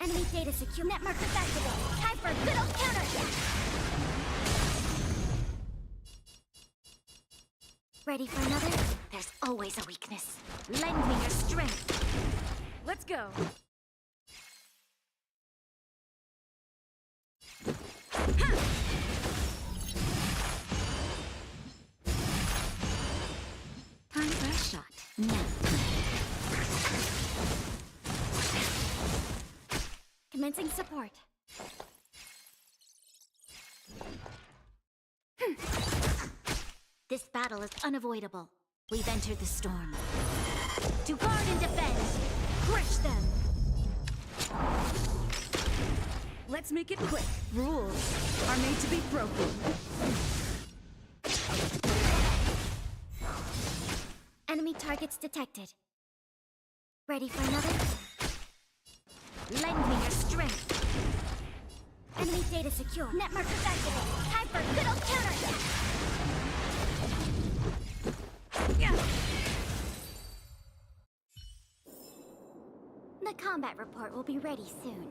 Enemy data net markers activated. Time for a good old counterattack. Ready for another? There's always a weakness. Lend me your strength. Let's go. Time for a shot. Now. Commencing support. This battle is unavoidable. We've entered the storm. To guard and defend! Crush them! Let's make it quick. Rules are made to be broken. Enemy targets detected. Ready for another? Lend me your strength. Enemy data secure. Net markers activated. Time for good old counterattack. Yeah. The combat report will be ready soon.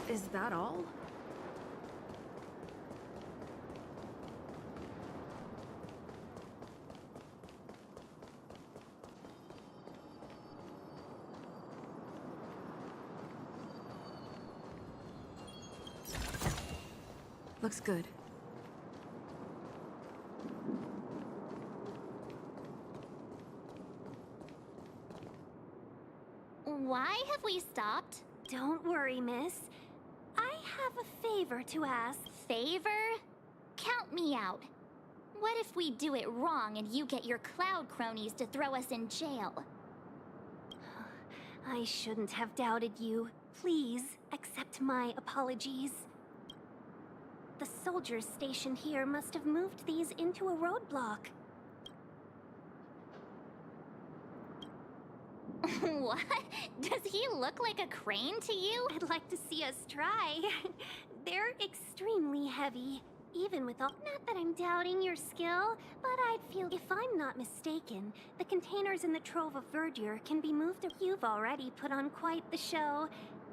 Is that all? Looks good. Why have we stopped? Don't worry, miss. I have a favor to ask. Favor? Count me out. What if we do it wrong and you get your cloud cronies to throw us in jail? I shouldn't have doubted you. Please, accept my apologies. The soldiers stationed here must have moved these into a roadblock. What? Does he look like a crane to you? I'd like to see us try. They're extremely heavy, even with all... Not that I'm doubting your skill, but I'd feel... If I'm not mistaken, the containers in the Trove of Verdure can be moved... You've already put on quite the show.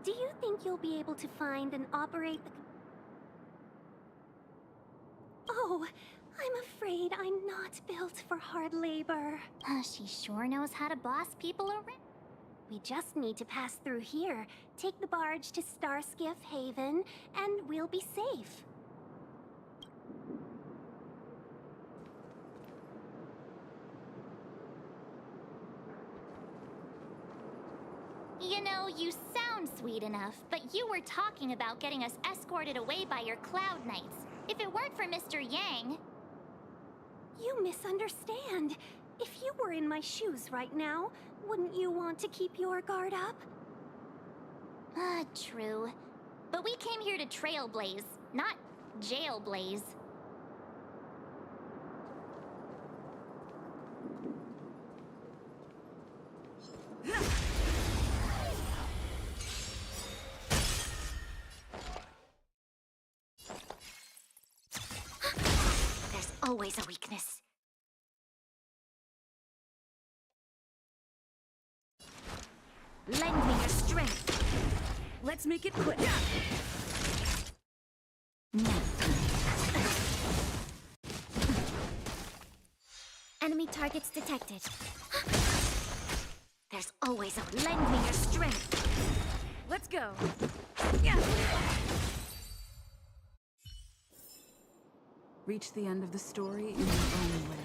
Do you think you'll be able to find and operate the... Oh, I'm afraid I'm not built for hard labor. She sure knows how to boss people around. We just need to pass through here, take the barge to Starskiff Haven, and we'll be safe. You know, you sound sweet enough, but you were talking about getting us escorted away by your Cloud Knights. If it weren't for Mr. Yang... You misunderstand. If you were in my shoes right now, wouldn't you want to keep your guard up? True. But we came here to trailblaze, not jailblaze. There's always a weakness. Lend me your strength. Let's make it quick. Enemy targets detected. There's always a... Lend me your strength. Let's go. Reach the end of the story in your own way.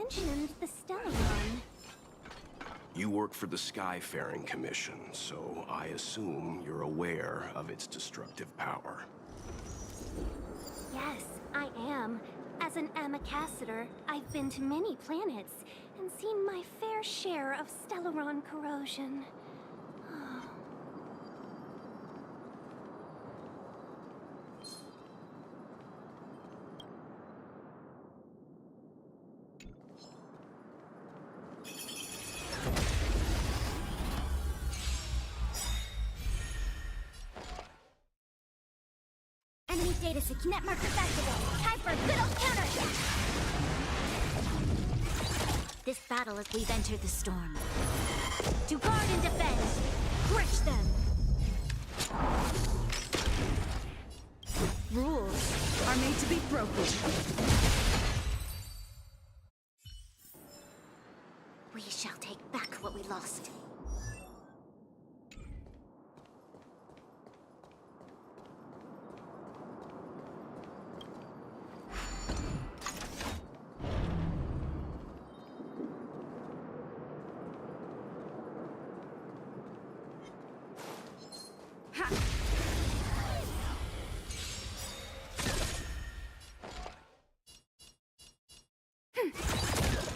Mentioned the Stellarion. You work for the Skyfaring Commission, so I assume you're aware of its destructive power. Yes, I am. As an Amicassator, I've been to many planets and seen my fair share of Stellaron corrosion. data net marker activated. Time for a good old counterattack. This battle is we've entered the storm. To guard and defend, crush them. Rules are made to be broken. We shall take back what we lost.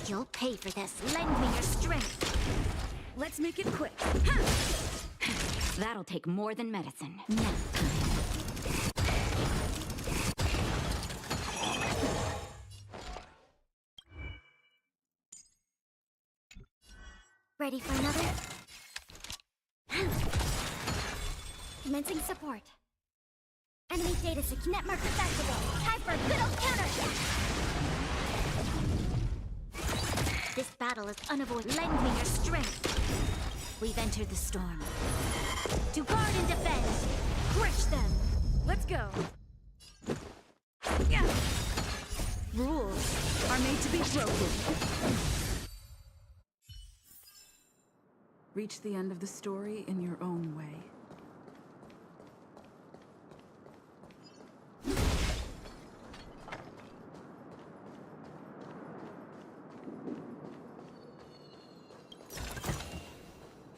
You'll pay for this. Lend me your strength. Let's make it quick. That'll take more than medicine. Now. Ready for another? Commencing support. Enemy data net marker activated. Time for a good old counterattack. This battle is unavoidable. Lend me your strength. We've entered the storm. To guard and defend, crush them. Let's go. Yeah. Rules are made to be broken. Reach the end of the story in your own way.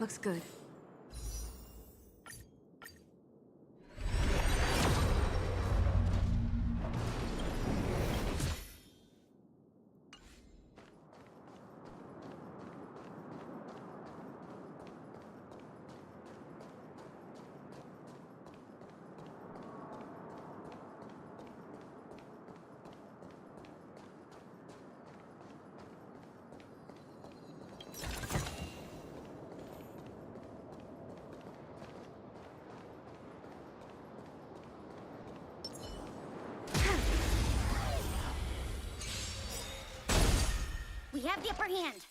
Looks good. We have the upper hand.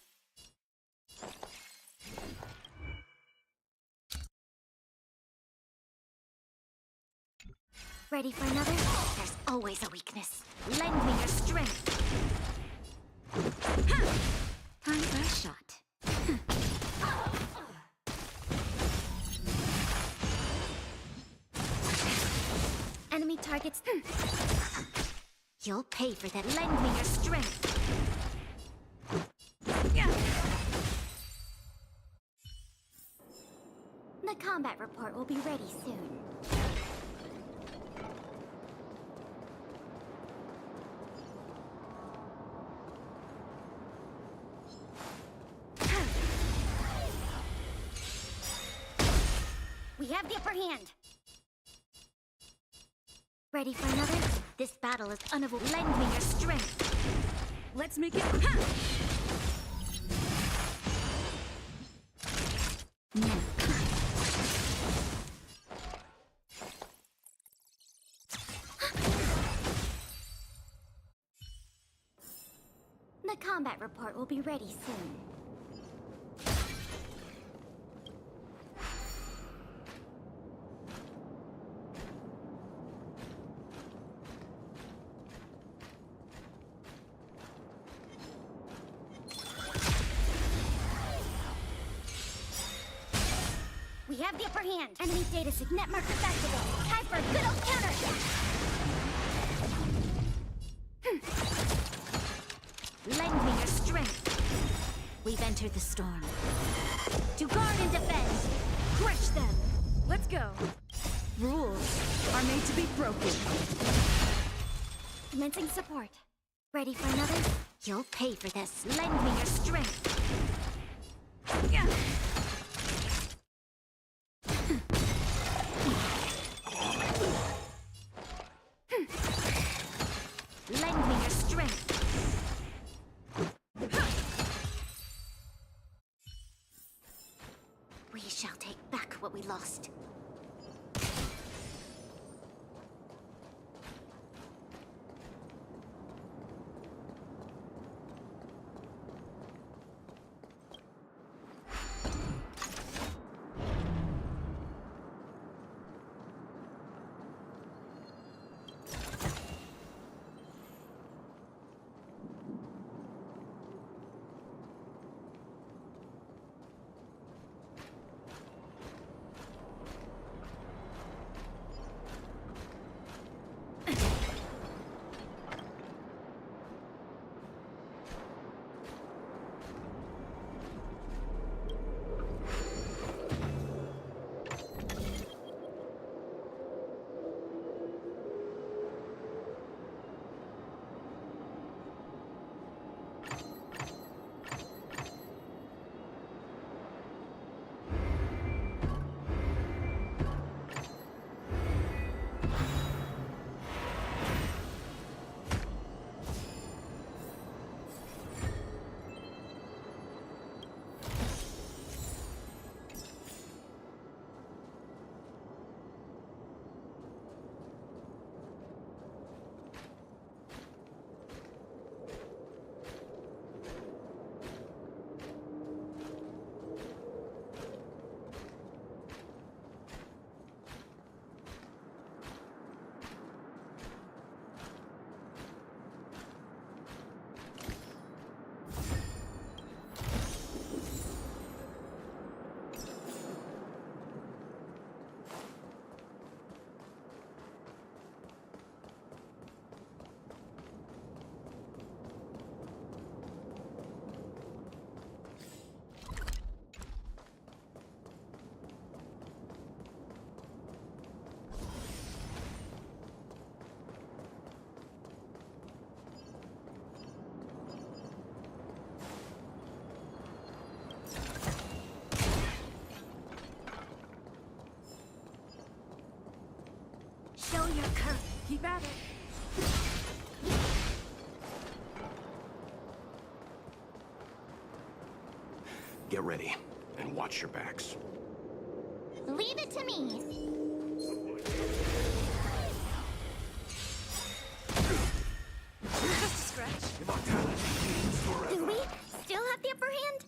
Ready for another? There's always a weakness. Lend me your strength. Time for a shot. Enemy targets. You'll pay for that. Lend me your strength. The combat report will be ready soon. We have the upper hand. Ready for another? This battle is unavoidable. Lend me your strength. Let's make it. Now. The combat report will be ready soon. We have the upper hand. Enemy data net marker activated. Time for a good old counterattack. Lend me your strength. We've entered the storm. To guard and defend, crush them. Let's go. Rules are made to be broken. Commencing support. Ready for another? You'll pay for this. Lend me your strength. Lend me your strength. We shall take back what we lost. your courage. Keep at it. Get ready, and watch your backs. Leave it to me. Just a scratch. Do we still have the upper hand?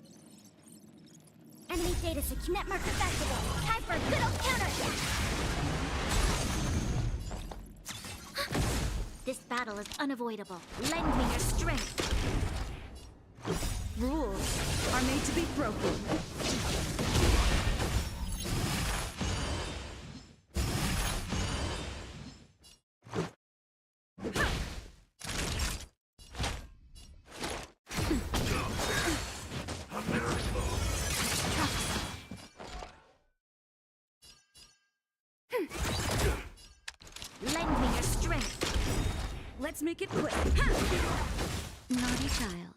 Enemy data secure. Net markers activated. Time for a good old counterattack. This battle is unavoidable. Lend me your strength. Rules are made to be broken. Lend me your strength. Let's make it quick. Naughty child.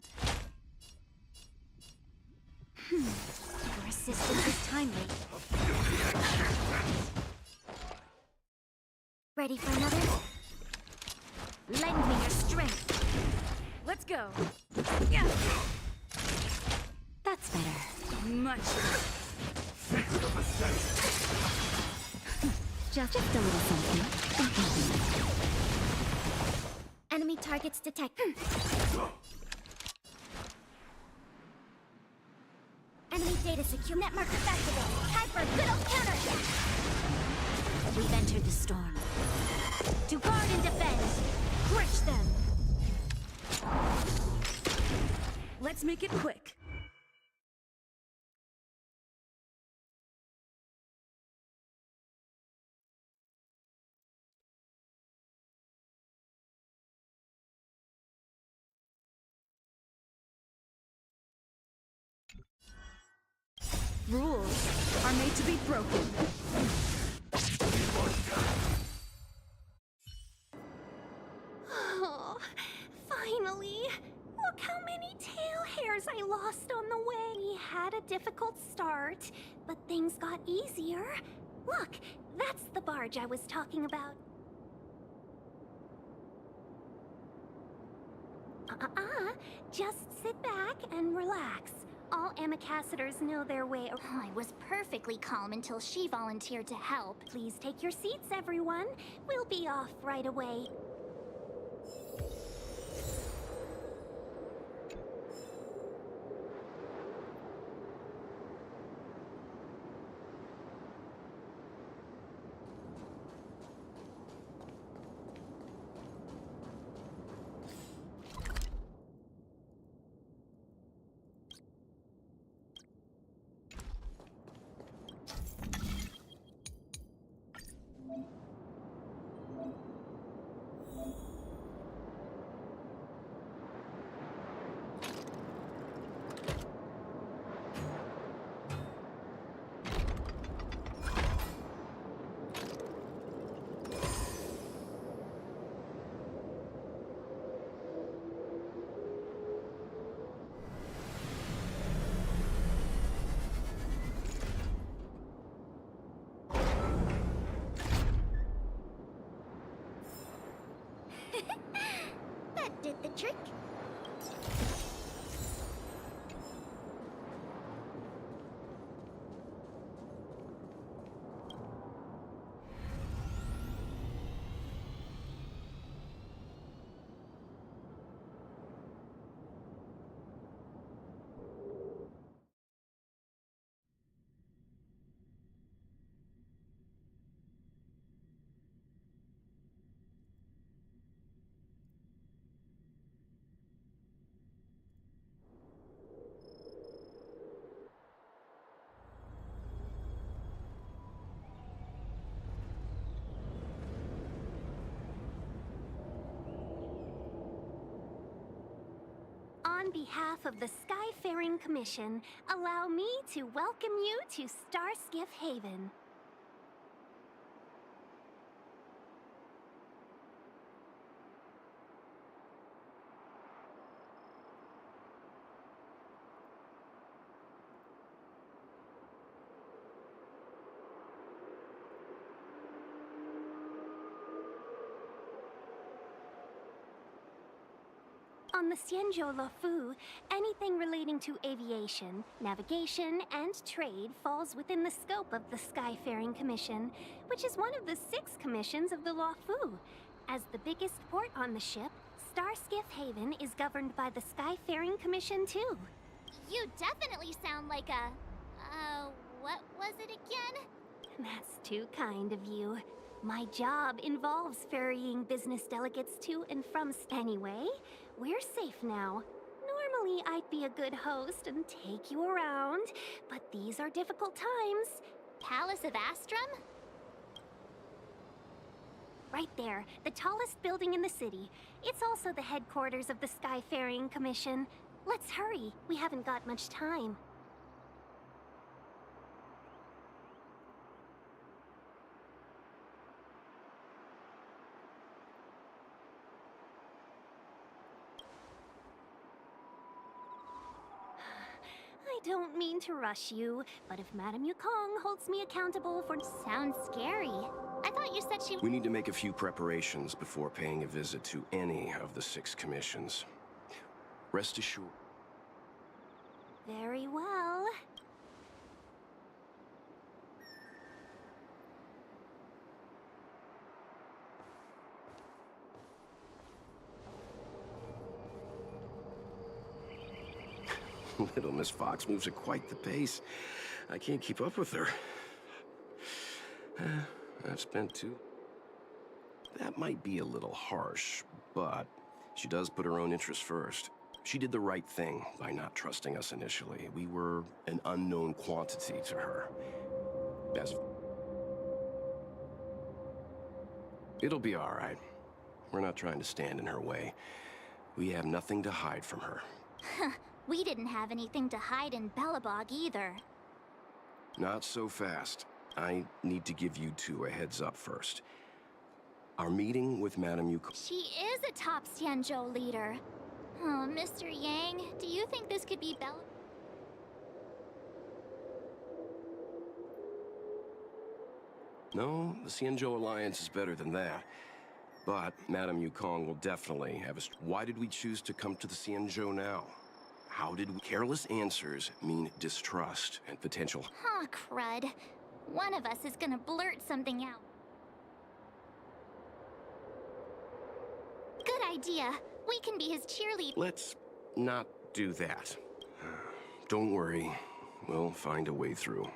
Your assistance is timely. Ready for another? Lend me your strength. Let's go. Yeah. That's better. Much better. Just a little something. Enemy targets detected. Enemy data secure. Net markers activated. Time for a good old counterattack. We've entered the storm. To guard and defend. Crush them. Let's make it quick. Rules are made to be broken. Oh, finally! Look how many tail hairs I lost on the way. We had a difficult start, but things got easier. Look, that's the barge I was talking about. Just sit back and relax. All amicacetors know their way around. I was perfectly calm until she volunteered to help. Please take your seats, everyone. We'll be off right away. That did the trick. On behalf of the Skyfaring Commission, allow me to welcome you to Starskiff Haven. On the Xianzhou Lofu, anything relating to aviation, navigation, and trade falls within the scope of the Skyfaring Commission, which is one of the 6 commissions of the Lofu. As the biggest port on the ship, Starskiff Haven is governed by the Skyfaring Commission too. You definitely sound like a... what was it again? That's too kind of you. My job involves ferrying business delegates to and from... Anyway, we're safe now. Normally, I'd be a good host and take you around, but these are difficult times. Palace of Astrum? Right there, the tallest building in the city. It's also the headquarters of the Skyfaring Commission. Let's hurry. We haven't got much time. I don't mean to rush you, but if Madame Yukong holds me accountable for... Sounds scary. I thought you said she... We need to make a few preparations before paying a visit to any of the 6 commissions. Rest assured. Very well. Little Miss Fox moves at quite the pace. I can't keep up with her. I've spent too... That might be a little harsh, but she does put her own interests first. She did the right thing by not trusting us initially. We were an unknown quantity to her. It'll be all right. We're not trying to stand in her way. We have nothing to hide from her. We didn't have anything to hide in Belobog either. Not so fast. I need to give you 2 a heads up first. Our meeting with Madame Yukong... She is a top Xianzhou leader. Oh, Mr. Yang, do you think this could be Bel... No, the Xianzhou Alliance is better than that. But Madame Yukong will definitely have us... Why did we choose to come to the Xianzhou now? How did we... Careless answers mean distrust and potential... Huh, crud. One of us is gonna blurt something out. Good idea. We can be his cheerleader. Let's not do that. Don't worry. We'll find a way through.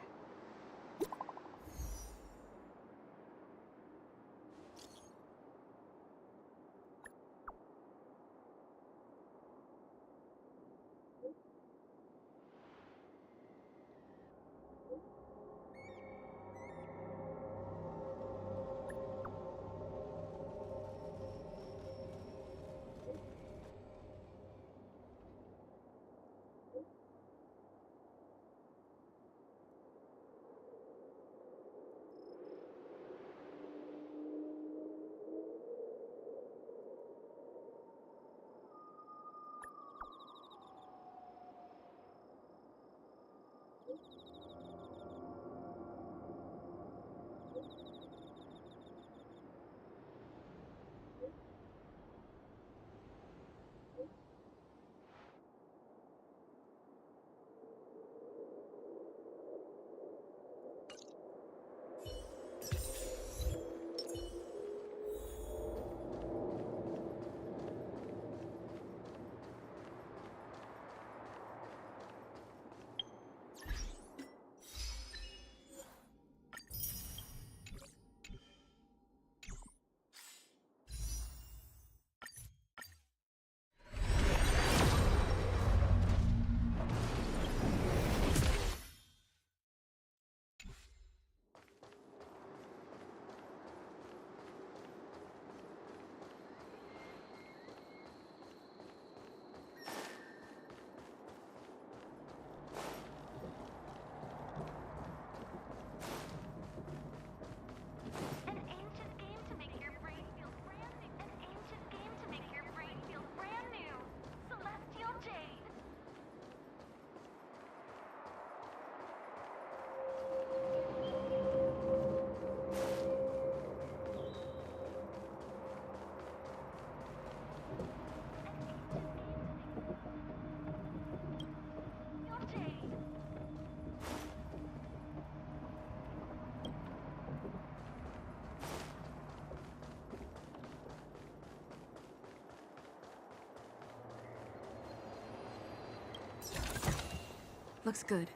Looks good.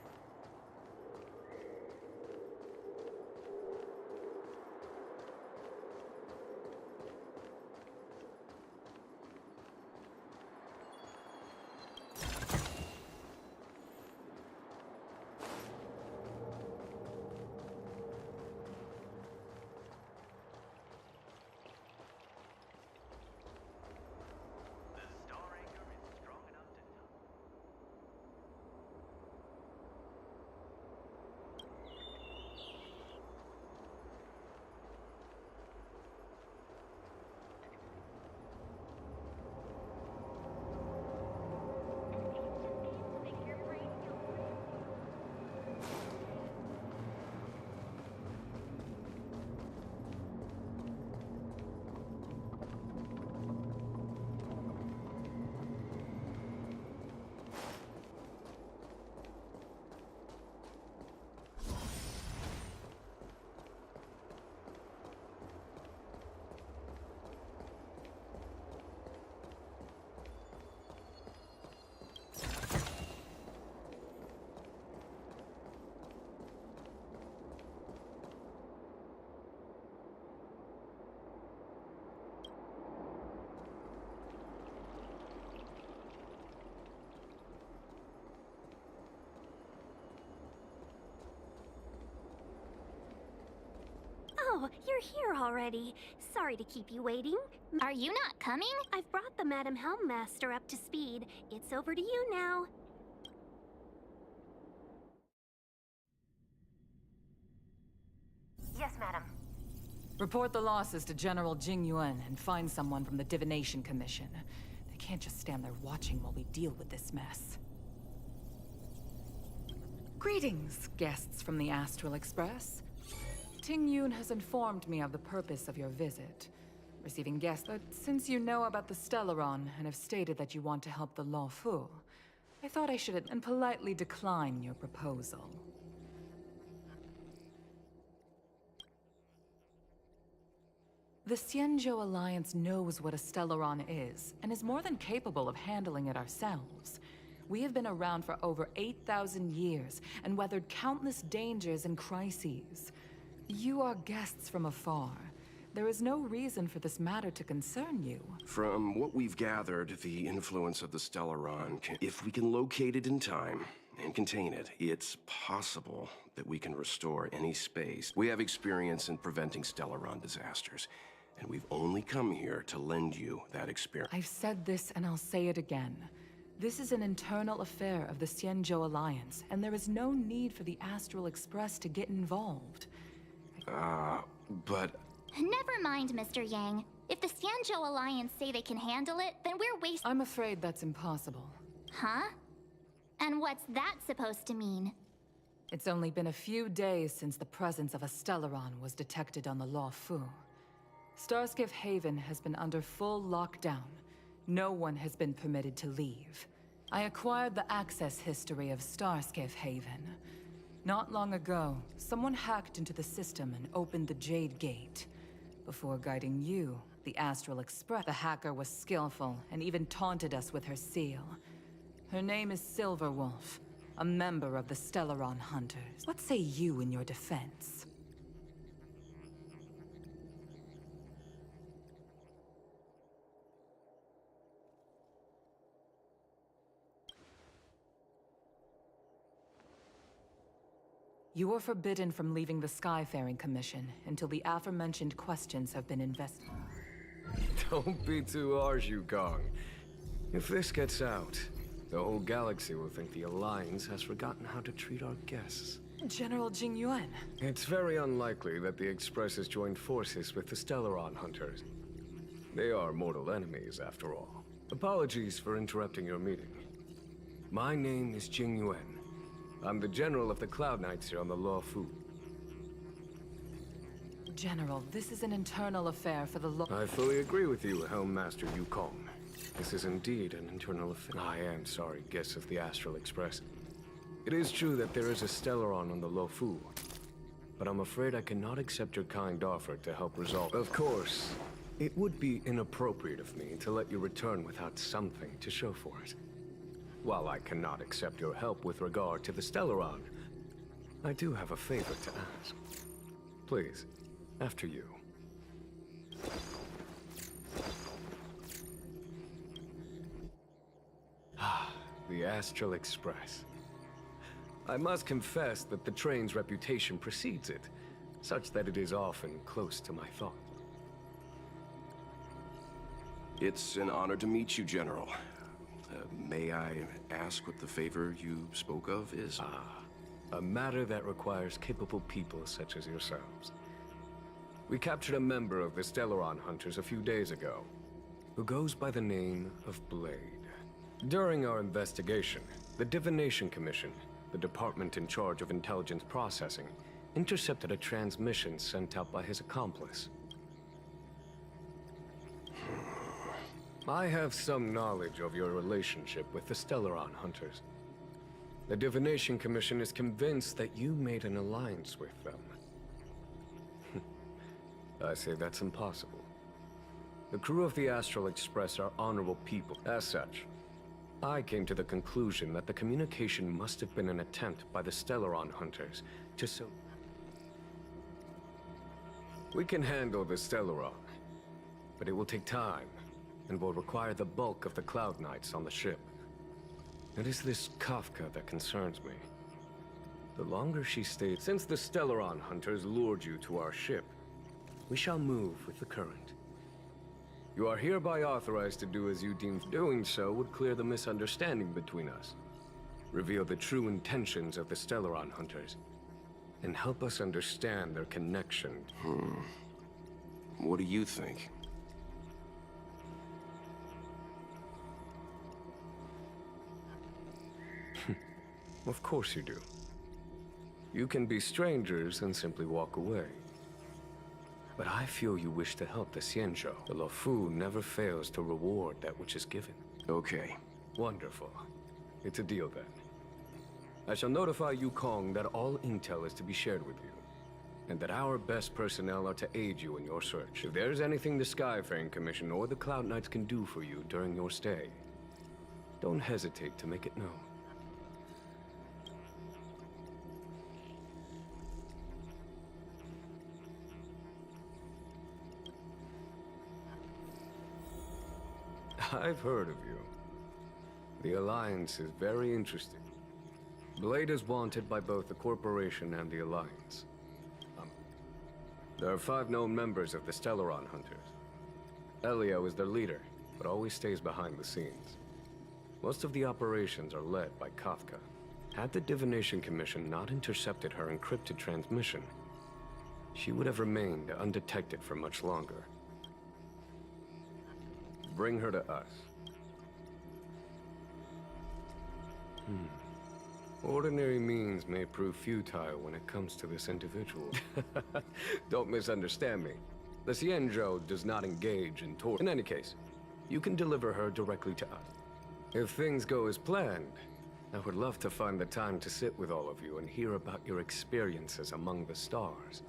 Oh, you're here already. Sorry to keep you waiting. Are you not coming? I've brought the Madam Helmmaster up to speed. It's over to you now. Yes, madam. Report the losses to General Jing Yuan and find someone from the Divination Commission. They can't just stand there watching while we deal with this mess. Greetings, guests from the Astral Express. Ting Yun has informed me of the purpose of your visit. Receiving guests, but since you know about the Stellaron and have stated that you want to help the Lofu, I thought I should and politely decline your proposal. The Xianzhou Alliance knows what a Stellaron is, and is more than capable of handling it ourselves. We have been around for over 8,000 years, and weathered countless dangers and crises. You are guests from afar. There is no reason for this matter to concern you. From what we've gathered, the influence of the Stellaron if we can locate it in time and contain it, it's possible that we can restore any space. We have experience in preventing Stellaron disasters, and we've only come here to lend you that experience. I've said this and I'll say it again. This is an internal affair of the Xianzhou Alliance, and there is no need for the Astral Express to get involved. But... Never mind, Mr. Yang. If the Xianzhou Alliance say they can handle it, then we're wasting— I'm afraid that's impossible. Huh? And what's that supposed to mean? It's only been a few days since the presence of a Stellaron was detected on the Lawfu. Starskiff Haven has been under full lockdown. No one has been permitted to leave. I acquired the access history of Starskiff Haven. Not long ago, someone hacked into the system and opened the Jade Gate. Before guiding you, the Astral Express, the hacker was skillful and even taunted us with her seal. Her name is Silverwolf, a member of the Stellaron Hunters. What say you in your defense? You are forbidden from leaving the Skyfaring Commission until the aforementioned questions have been investigated. Don't be too harsh, Yukong. If this gets out, the whole galaxy will think the Alliance has forgotten how to treat our guests. General Jing Yuan. It's very unlikely that the Express has joined forces with the Stellaron Hunters. They are mortal enemies, after all. Apologies for interrupting your meeting. My name is Jing Yuan. I'm the General of the Cloud Knights here on the Lawfu. General, this is an internal affair for the I fully agree with you, Helmmaster Yukong. This is indeed an internal affair. I am sorry, guests of the Astral Express. It is true that there is a Stellaron on the Lawfu, but I'm afraid I cannot accept your kind offer to help resolve. Of course, it would be inappropriate of me to let you return without something to show for it. While I cannot accept your help with regard to the Stellaron, I do have a favor to ask. Please, after you. The Astral Express. I must confess that the train's reputation precedes it, such that it is often close to my thought. It's an honor to meet you, General. May I ask what the favor you spoke of is? A matter that requires capable people such as yourselves. We captured a member of the Stellaron Hunters a few days ago, who goes by the name of Blade. During our investigation, the Divination Commission, the department in charge of intelligence processing, intercepted a transmission sent out by his accomplice. I have some knowledge of your relationship with the Stellaron Hunters. The Divination Commission is convinced that you made an alliance with them. I say that's impossible. The crew of the Astral Express are honorable people. As such, I came to the conclusion that the communication must have been an attempt by the Stellaron Hunters to We can handle the Stellaron, but it will take time and will require the bulk of the Cloud Knights on the ship. It is this Kafka that concerns me. The longer she stays, since the Stellaron Hunters lured you to our ship, we shall move with the current. You are hereby authorized to do as you deem. Doing so would clear the misunderstanding between us, reveal the true intentions of the Stellaron Hunters, and help us understand their connection. What do you think? Of course you do. You can be strangers and simply walk away. But I feel you wish to help the Xianzhou. The Lofu never fails to reward that which is given. Okay. Wonderful. It's a deal then. I shall notify Yukong that all intel is to be shared with you, and that our best personnel are to aid you in your search. If there is anything the Skyfaring Commission or the Cloud Knights can do for you during your stay, don't hesitate to make it known. I've heard of you. The Alliance is very interesting. Blade is wanted by both the Corporation and the Alliance. There are 5 known members of the Stellaron Hunters. Elio is their leader, but always stays behind the scenes. Most of the operations are led by Kafka. Had the Divination Commission not intercepted her encrypted transmission, she would have remained undetected for much longer. Bring her to us. Ordinary means may prove futile when it comes to this individual. Don't misunderstand me. The Xianzhou does not engage in torture. In any case, you can deliver her directly to us. If things go as planned, I would love to find the time to sit with all of you and hear about your experiences among the stars.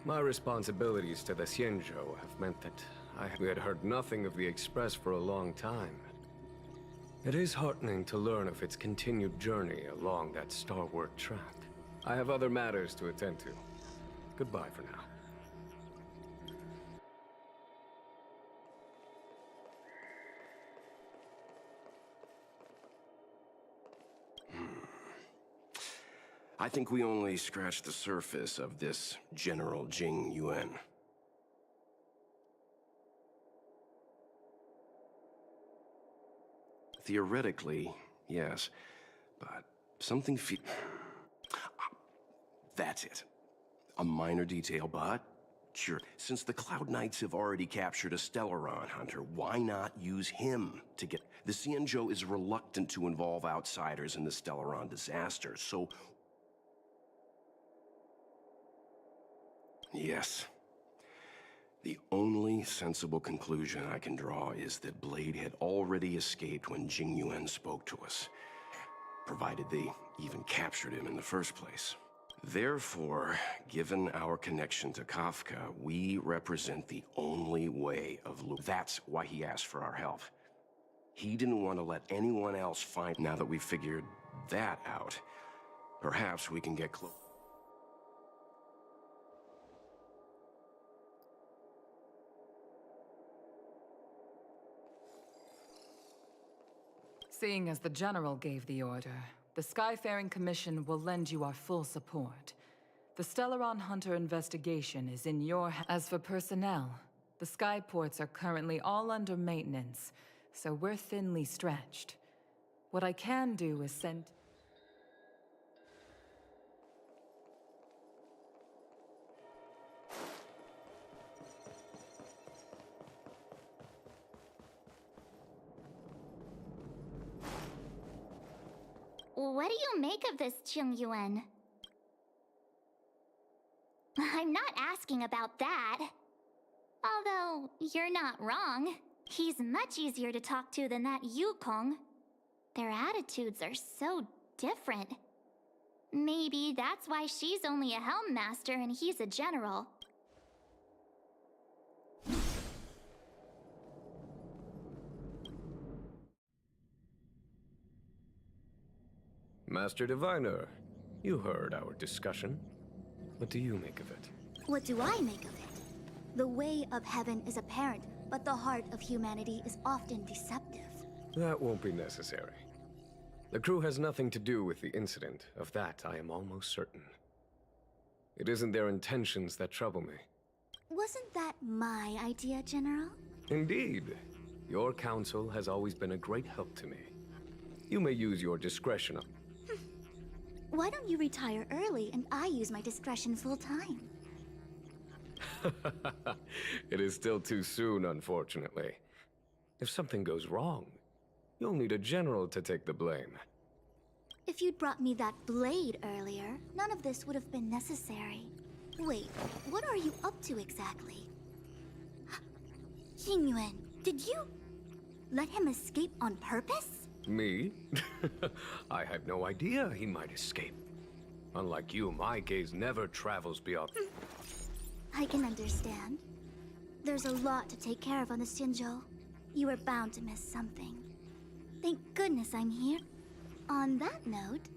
My responsibilities to the Xianzhou have meant that we had heard nothing of the Express for a long time. It is heartening to learn of its continued journey along that starward track. I have other matters to attend to. Goodbye for now. I think we only scratched the surface of this General Jing Yuan. Theoretically, yes, but something That's it. A minor detail, but sure. Since the Cloud Knights have already captured a Stellaron Hunter, why not use him to get... The Xianzhou is reluctant to involve outsiders in the Stellaron disaster, so... Yes. The only sensible conclusion I can draw is that Blade had already escaped when Jing Yuan spoke to us, provided they even captured him in the first place. Therefore, given our connection to Kafka, we represent the only way of That's why he asked for our help. He didn't want to let anyone else find. Now that we've figured that out, perhaps we can get close. Seeing as the General gave the order, the Skyfaring Commission will lend you our full support. The Stellaron Hunter investigation is in your hands. As for personnel, the skyports are currently all under maintenance, so we're thinly stretched. What I can do is send... What do you make of this, Chung Yuan? I'm not asking about that. Although, you're not wrong. He's much easier to talk to than that Yukong. Their attitudes are so different. Maybe that's why she's only a helm master and he's a general. Master Diviner, you heard our discussion. What do you make of it? What do I make of it? The way of heaven is apparent, but the heart of humanity is often deceptive. That won't be necessary. The crew has nothing to do with the incident. Of that, I am almost certain. It isn't their intentions that trouble me. Wasn't that my idea, General? Indeed. Your counsel has always been a great help to me. You may use your discretion on... Why don't you retire early and I use my discretion full time? It is still too soon, unfortunately. If something goes wrong, you'll need a general to take the blame. If you'd brought me that blade earlier, none of this would have been necessary. Wait, what are you up to exactly? Xingyuan, did you let him escape on purpose? Me? I had no idea he might escape. Unlike you, my gaze never travels beyond... I can understand. There's a lot to take care of on the Xinzhou. You were bound to miss something. Thank goodness I'm here. On that note,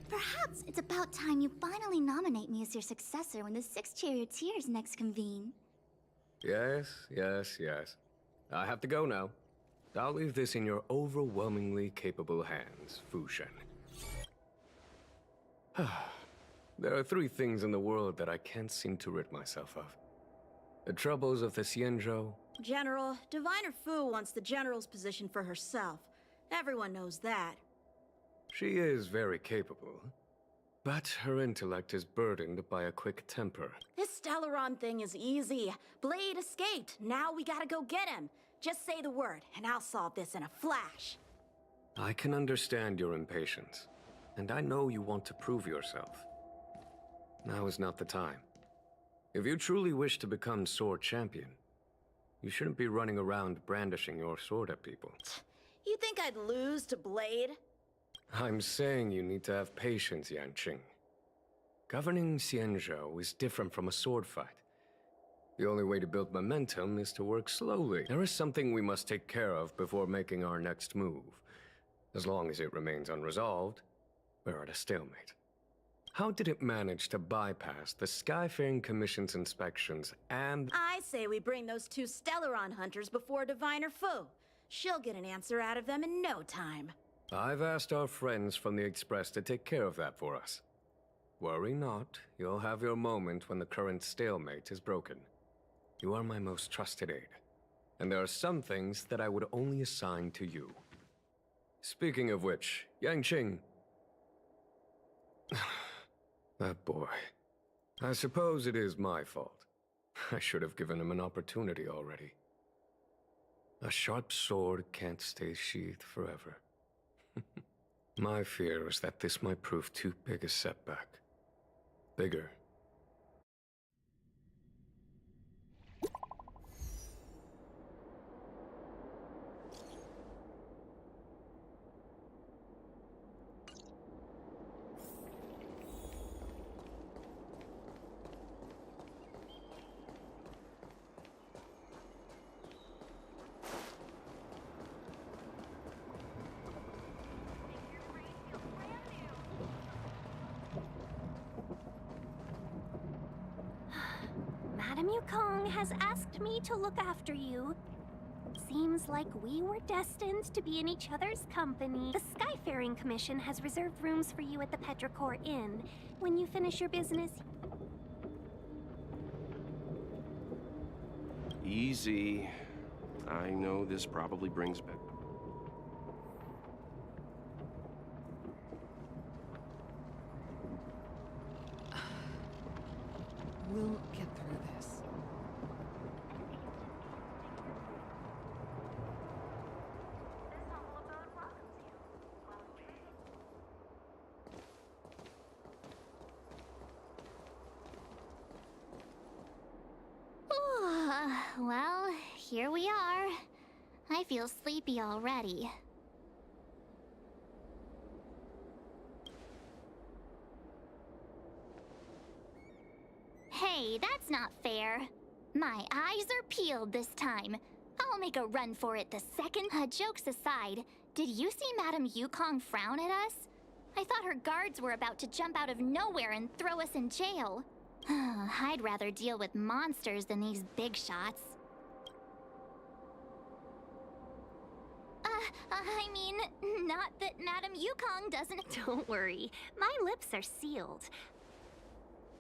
perhaps it's about time you finally nominate me as your successor when the Six Charioteers next convene. Yes. I have to go now. I'll leave this in your overwhelmingly capable hands, Fu Shen. There are 3 things in the world that I can't seem to rid myself of. The troubles of the Xianzhou. General, Diviner Fu wants the General's position for herself. Everyone knows that. She is very capable, but her intellect is burdened by a quick temper. This Stellaron thing is easy. Blade escaped. Now we gotta go get him. Just say the word, and I'll solve this in a flash. I can understand your impatience, and I know you want to prove yourself. Now is not the time. If you truly wish to become sword champion, you shouldn't be running around brandishing your sword at people. You think I'd lose to Blade? I'm saying you need to have patience, Yanqing. Governing Xianzhou is different from a sword fight. The only way to build momentum is to work slowly. There is something we must take care of before making our next move. As long as it remains unresolved, we're at a stalemate. How did it manage to bypass the Skyfaring Commission's inspections and... I say we bring those 2 Stellaron hunters before Diviner Fu. She'll get an answer out of them in no time. I've asked our friends from the Express to take care of that for us. Worry not, you'll have your moment when the current stalemate is broken. You are my most trusted aide, and there are some things that I would only assign to you. Speaking of which, Yanqing... That boy. I suppose it is my fault. I should have given him an opportunity already. A sharp sword can't stay sheathed forever. My fear is that this might prove too big a setback. Bigger. Madame Yukong has asked me to look after you. Seems like we were destined to be in each other's company. The Skyfaring Commission has reserved rooms for you at the Petrichor Inn. When you finish your business... Easy. I know this probably brings back... We'll get through this. Well, here we are. I feel sleepy already. Hey, that's not fair. My eyes are peeled this time. I'll make a run for it the second. Jokes aside, did you see Madame Yukong frown at us? I thought her guards were about to jump out of nowhere and throw us in jail. I'd rather deal with monsters than these big shots. I mean, not that Madame Yukong doesn't... Don't worry, my lips are sealed.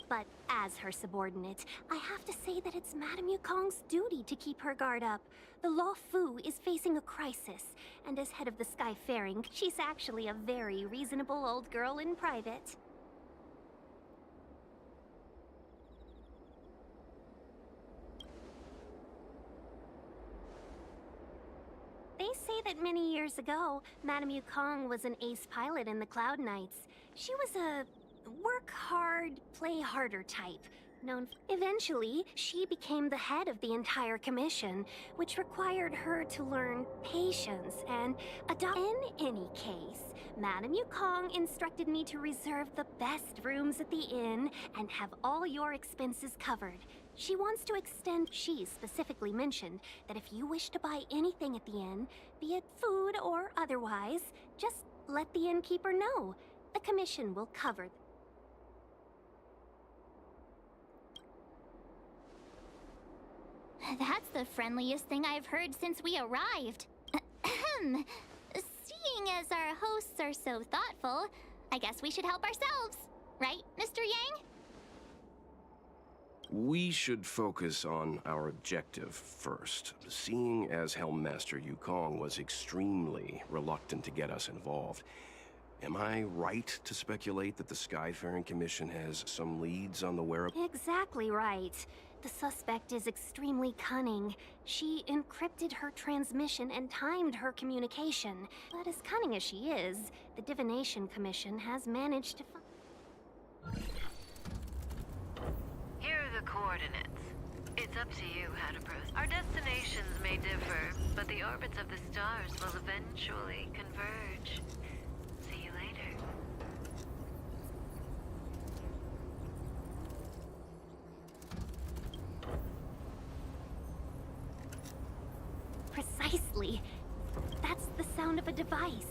But as her subordinate, I have to say that it's Madame Yukong's duty to keep her guard up. The Lofu is facing a crisis, and as head of the Skyfaring, she's actually a very reasonable old girl in private. They say that many years ago, Madame Yukong was an ace pilot in the Cloud Knights. She was a work hard, play harder type. Eventually, she became the head of the entire commission, which required her to learn patience and adopt. In any case, Madame Yukong instructed me to reserve the best rooms at the inn and have all your expenses covered. She wants to extend. She specifically mentioned that if you wish to buy anything at the inn, be it food or otherwise, just let the innkeeper know. The commission will cover. That's the friendliest thing I've heard since we arrived. Ahem. Seeing as our hosts are so thoughtful, I guess we should help ourselves. Right, Mr. Yang? We should focus on our objective first. Seeing as Helmmaster Yukong was extremely reluctant to get us involved, am I right to speculate that the Skyfaring Commission has some leads on the whereabouts? Exactly right. The suspect is extremely cunning. She encrypted her transmission and timed her communication. But as cunning as she is, the Divination Commission has managed to find... Here are the coordinates. It's up to you how to proceed. Our destinations may differ, but the orbits of the stars will eventually converge. See you later. Precisely. That's the sound of a device.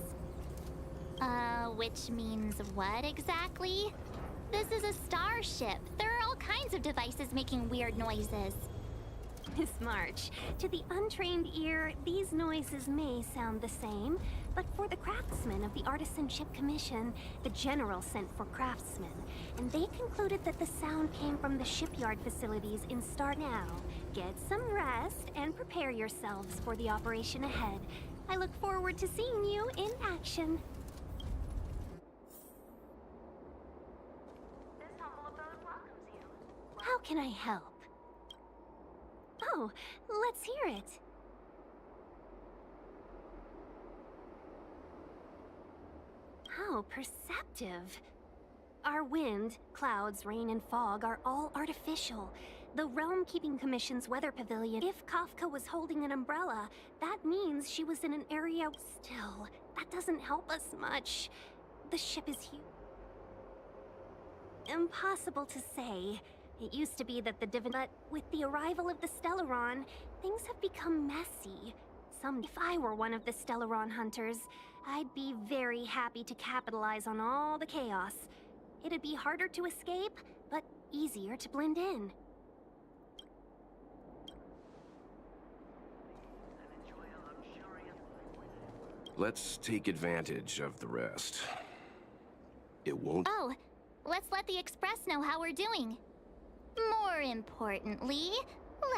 Which means what exactly? This is a starship. There are all kinds of devices making weird noises. Miss March, to the untrained ear, these noises may sound the same, but for the craftsmen of the Artisanship Commission, the General sent for craftsmen, and they concluded that the sound came from the shipyard facilities in Star. Now, get some rest and prepare yourselves for the operation ahead. I look forward to seeing you in action. This humble abode welcomes you. How can I help? Oh, let's hear it. How perceptive. Our wind, clouds, rain, and fog are all artificial. The Realm-Keeping Commission's weather pavilion. If Kafka was holding an umbrella, that means she was in an area. Still, that doesn't help us much. The ship is huge. Impossible to say. It used to be that but with the arrival of the Stellaron, things have become messy. If I were one of the Stellaron hunters, I'd be very happy to capitalize on all the chaos. It'd be harder to escape, but easier to blend in. Let's take advantage of the rest. It won't... Oh, let's let the Express know how we're doing. More importantly,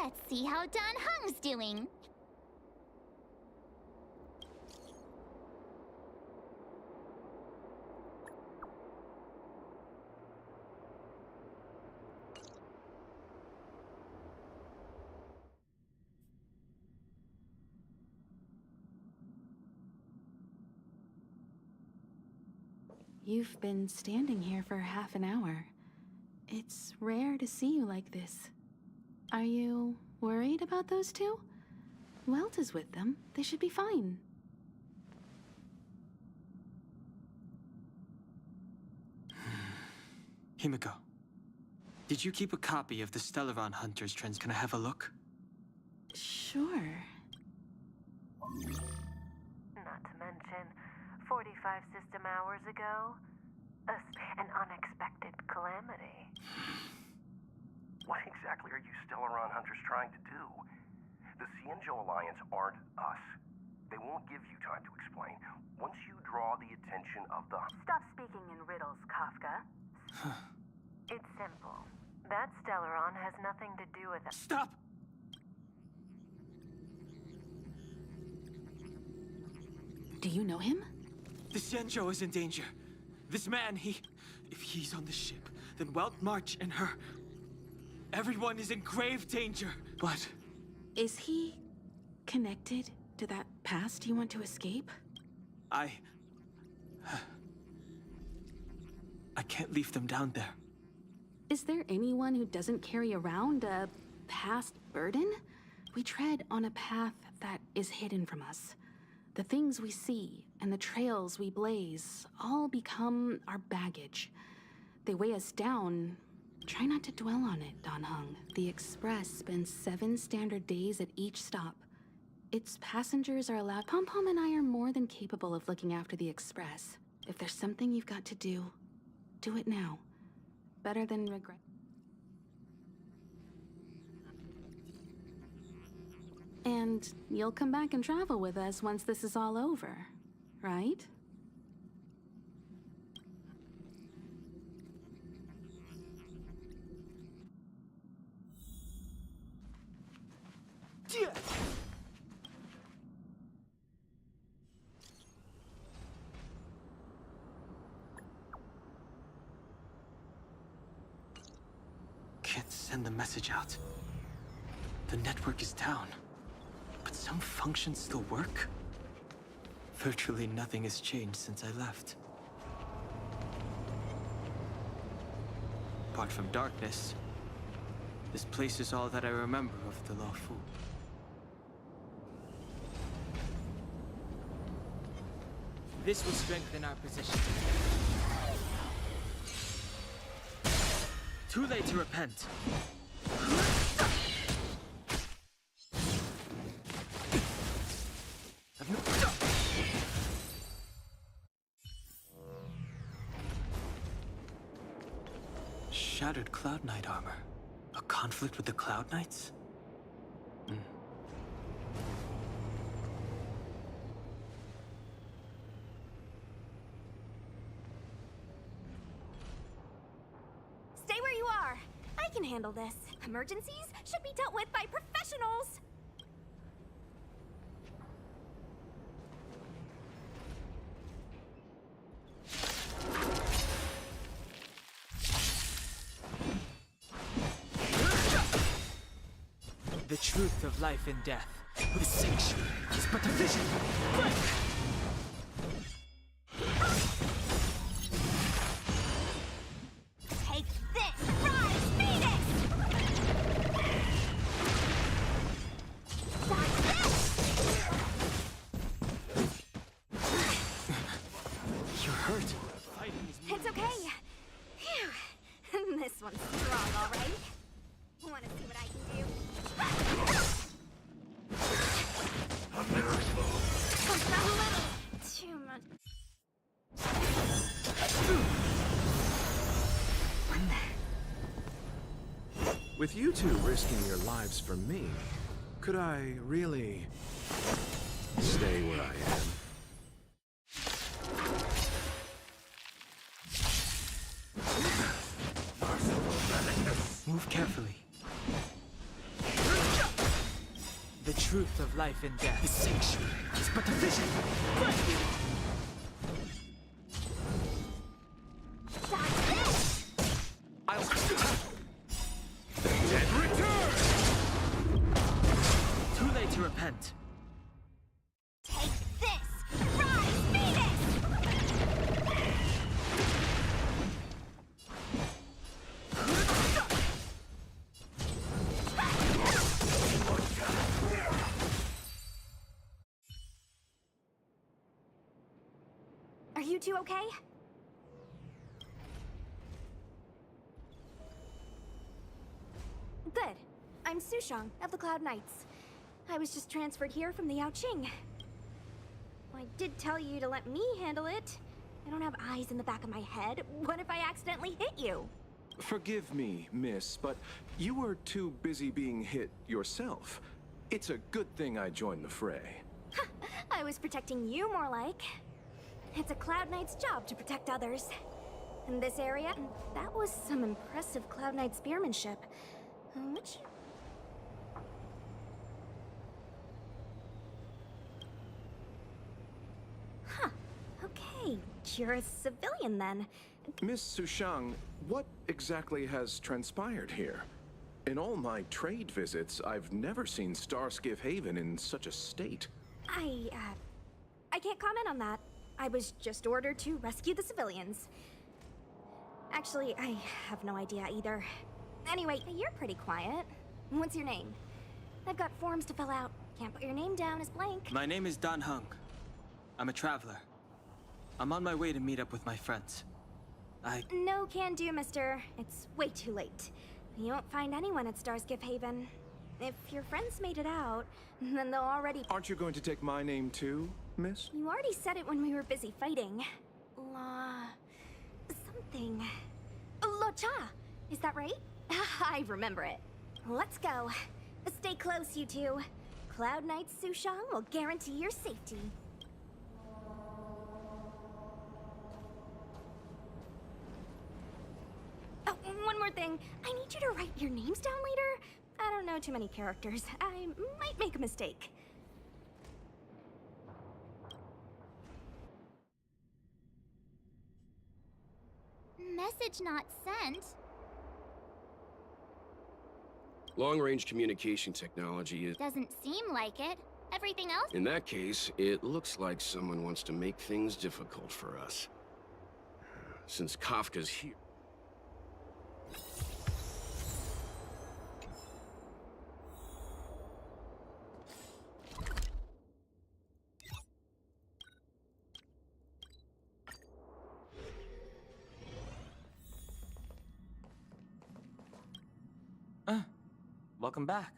let's see how Dan Heng's doing. You've been standing here for half an hour. It's rare to see you like this. Are you worried about those two? Welt is with them. They should be fine. Himiko, did you keep a copy of the Stellaron Hunter's trends? Can I have a look? Sure. Not to mention, 45 system hours ago, an unexpected calamity. What exactly are you Stellaron Hunters trying to do? The Xianzhou Alliance aren't us. They won't give you time to explain. Once you draw the attention of the... Stop speaking in riddles, Kafka. It's simple. That Stellaron has nothing to do with it. Stop! Do you know him? The Xianzhou is in danger. This man, if he's on the ship, then Welt, March, and her... Everyone is in grave danger. But... Is he connected to that past you want to escape? I can't leave them down there. Is there anyone who doesn't carry around a past burden? We tread on a path that is hidden from us. The things we see and the trails we blaze all become our baggage. They weigh us down. Try not to dwell on it, Dan Heng. The Express spends 7 standard days at each stop. Its passengers are allowed. Pom Pom and I are more than capable of looking after the Express. If there's something you've got to do it now. Better than regret. And you'll come back and travel with us once this is all over, right? Can't send the message out. The network is down. But some functions still work? Virtually nothing has changed since I left. Apart from darkness, this place is all that I remember of the Lofu. This will strengthen our position. Too late to repent. Shattered Cloud Knight armor. A conflict with the Cloud Knights? Stay where you are. I can handle this. Emergencies should be dealt with by professionals. The truth of life and death. The sanctuary is but a vision. Quick! Take this! Rise, Phoenix! You're hurt. It's okay. Phew. This one's strong, all right. Want to see what I can do? Just a little too much. With you two risking your lives for me, could I really stay where I am? truth of life and death. The sanctuary is but a vision. I'll... The dead return! Too late to repent. Take this! Rise, Venus! Are you two okay? Good. I'm Sushang of the Cloud Knights. I was just transferred here from the Yaoqing. I did tell you to let me handle it. I don't have eyes in the back of my head. What if I accidentally hit you? Forgive me, miss, but you were too busy being hit yourself. It's a good thing I joined the fray. I was protecting you more like. It's a Cloud Knight's job to protect others. In this area, that was some impressive Cloud Knight spearmanship. Which... Huh. Okay, you're a civilian then. Miss Sushang, what exactly has transpired here? In all my trade visits, I've never seen Starskiff Haven in such a state. I can't comment on that. I was just ordered to rescue the civilians. Actually, I have no idea either. Anyway, you're pretty quiet. What's your name? I've got forms to fill out. Can't put your name down as blank. My name is Dan Hung. I'm a traveler. I'm on my way to meet up with my friends. No can do, mister. It's way too late. You won't find anyone at Starskiff Haven. If your friends made it out, then they'll already... Aren't you going to take my name too, miss? You already said it when we were busy fighting. Something. Lo-cha! Is that right? I remember it. Let's go. Stay close, you two. Cloud Knight Sushang will guarantee your safety. Oh, one more thing. I need you to write your names down later. I don't know too many characters. I might make a mistake. Message not sent. Long-range communication technology is... Doesn't seem like it. Everything else? In that case, it looks like someone wants to make things difficult for us. Since Kafka's here... Welcome back.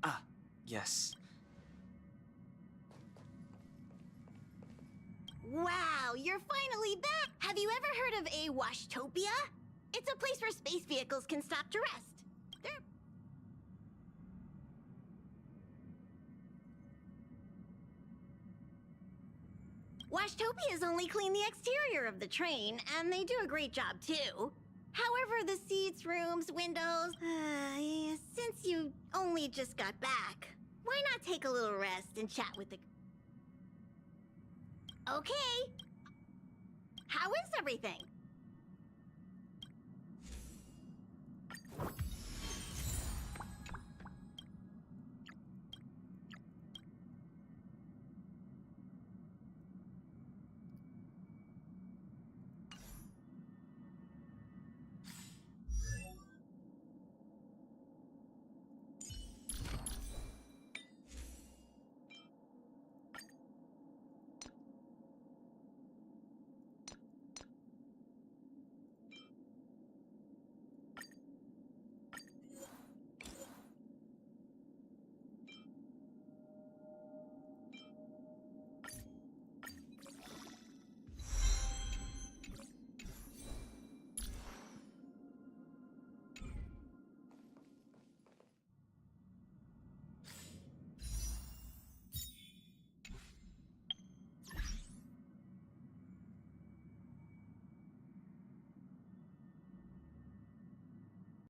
Ah, yes. Wow, you're finally back! Have you ever heard of a Washtopia? It's a place where space vehicles can stop to rest. Washtopias only clean the exterior of the train, and they do a great job too. However, the seats, rooms, windows... since you only just got back, why not take a little rest and chat with the... Okay. How is everything?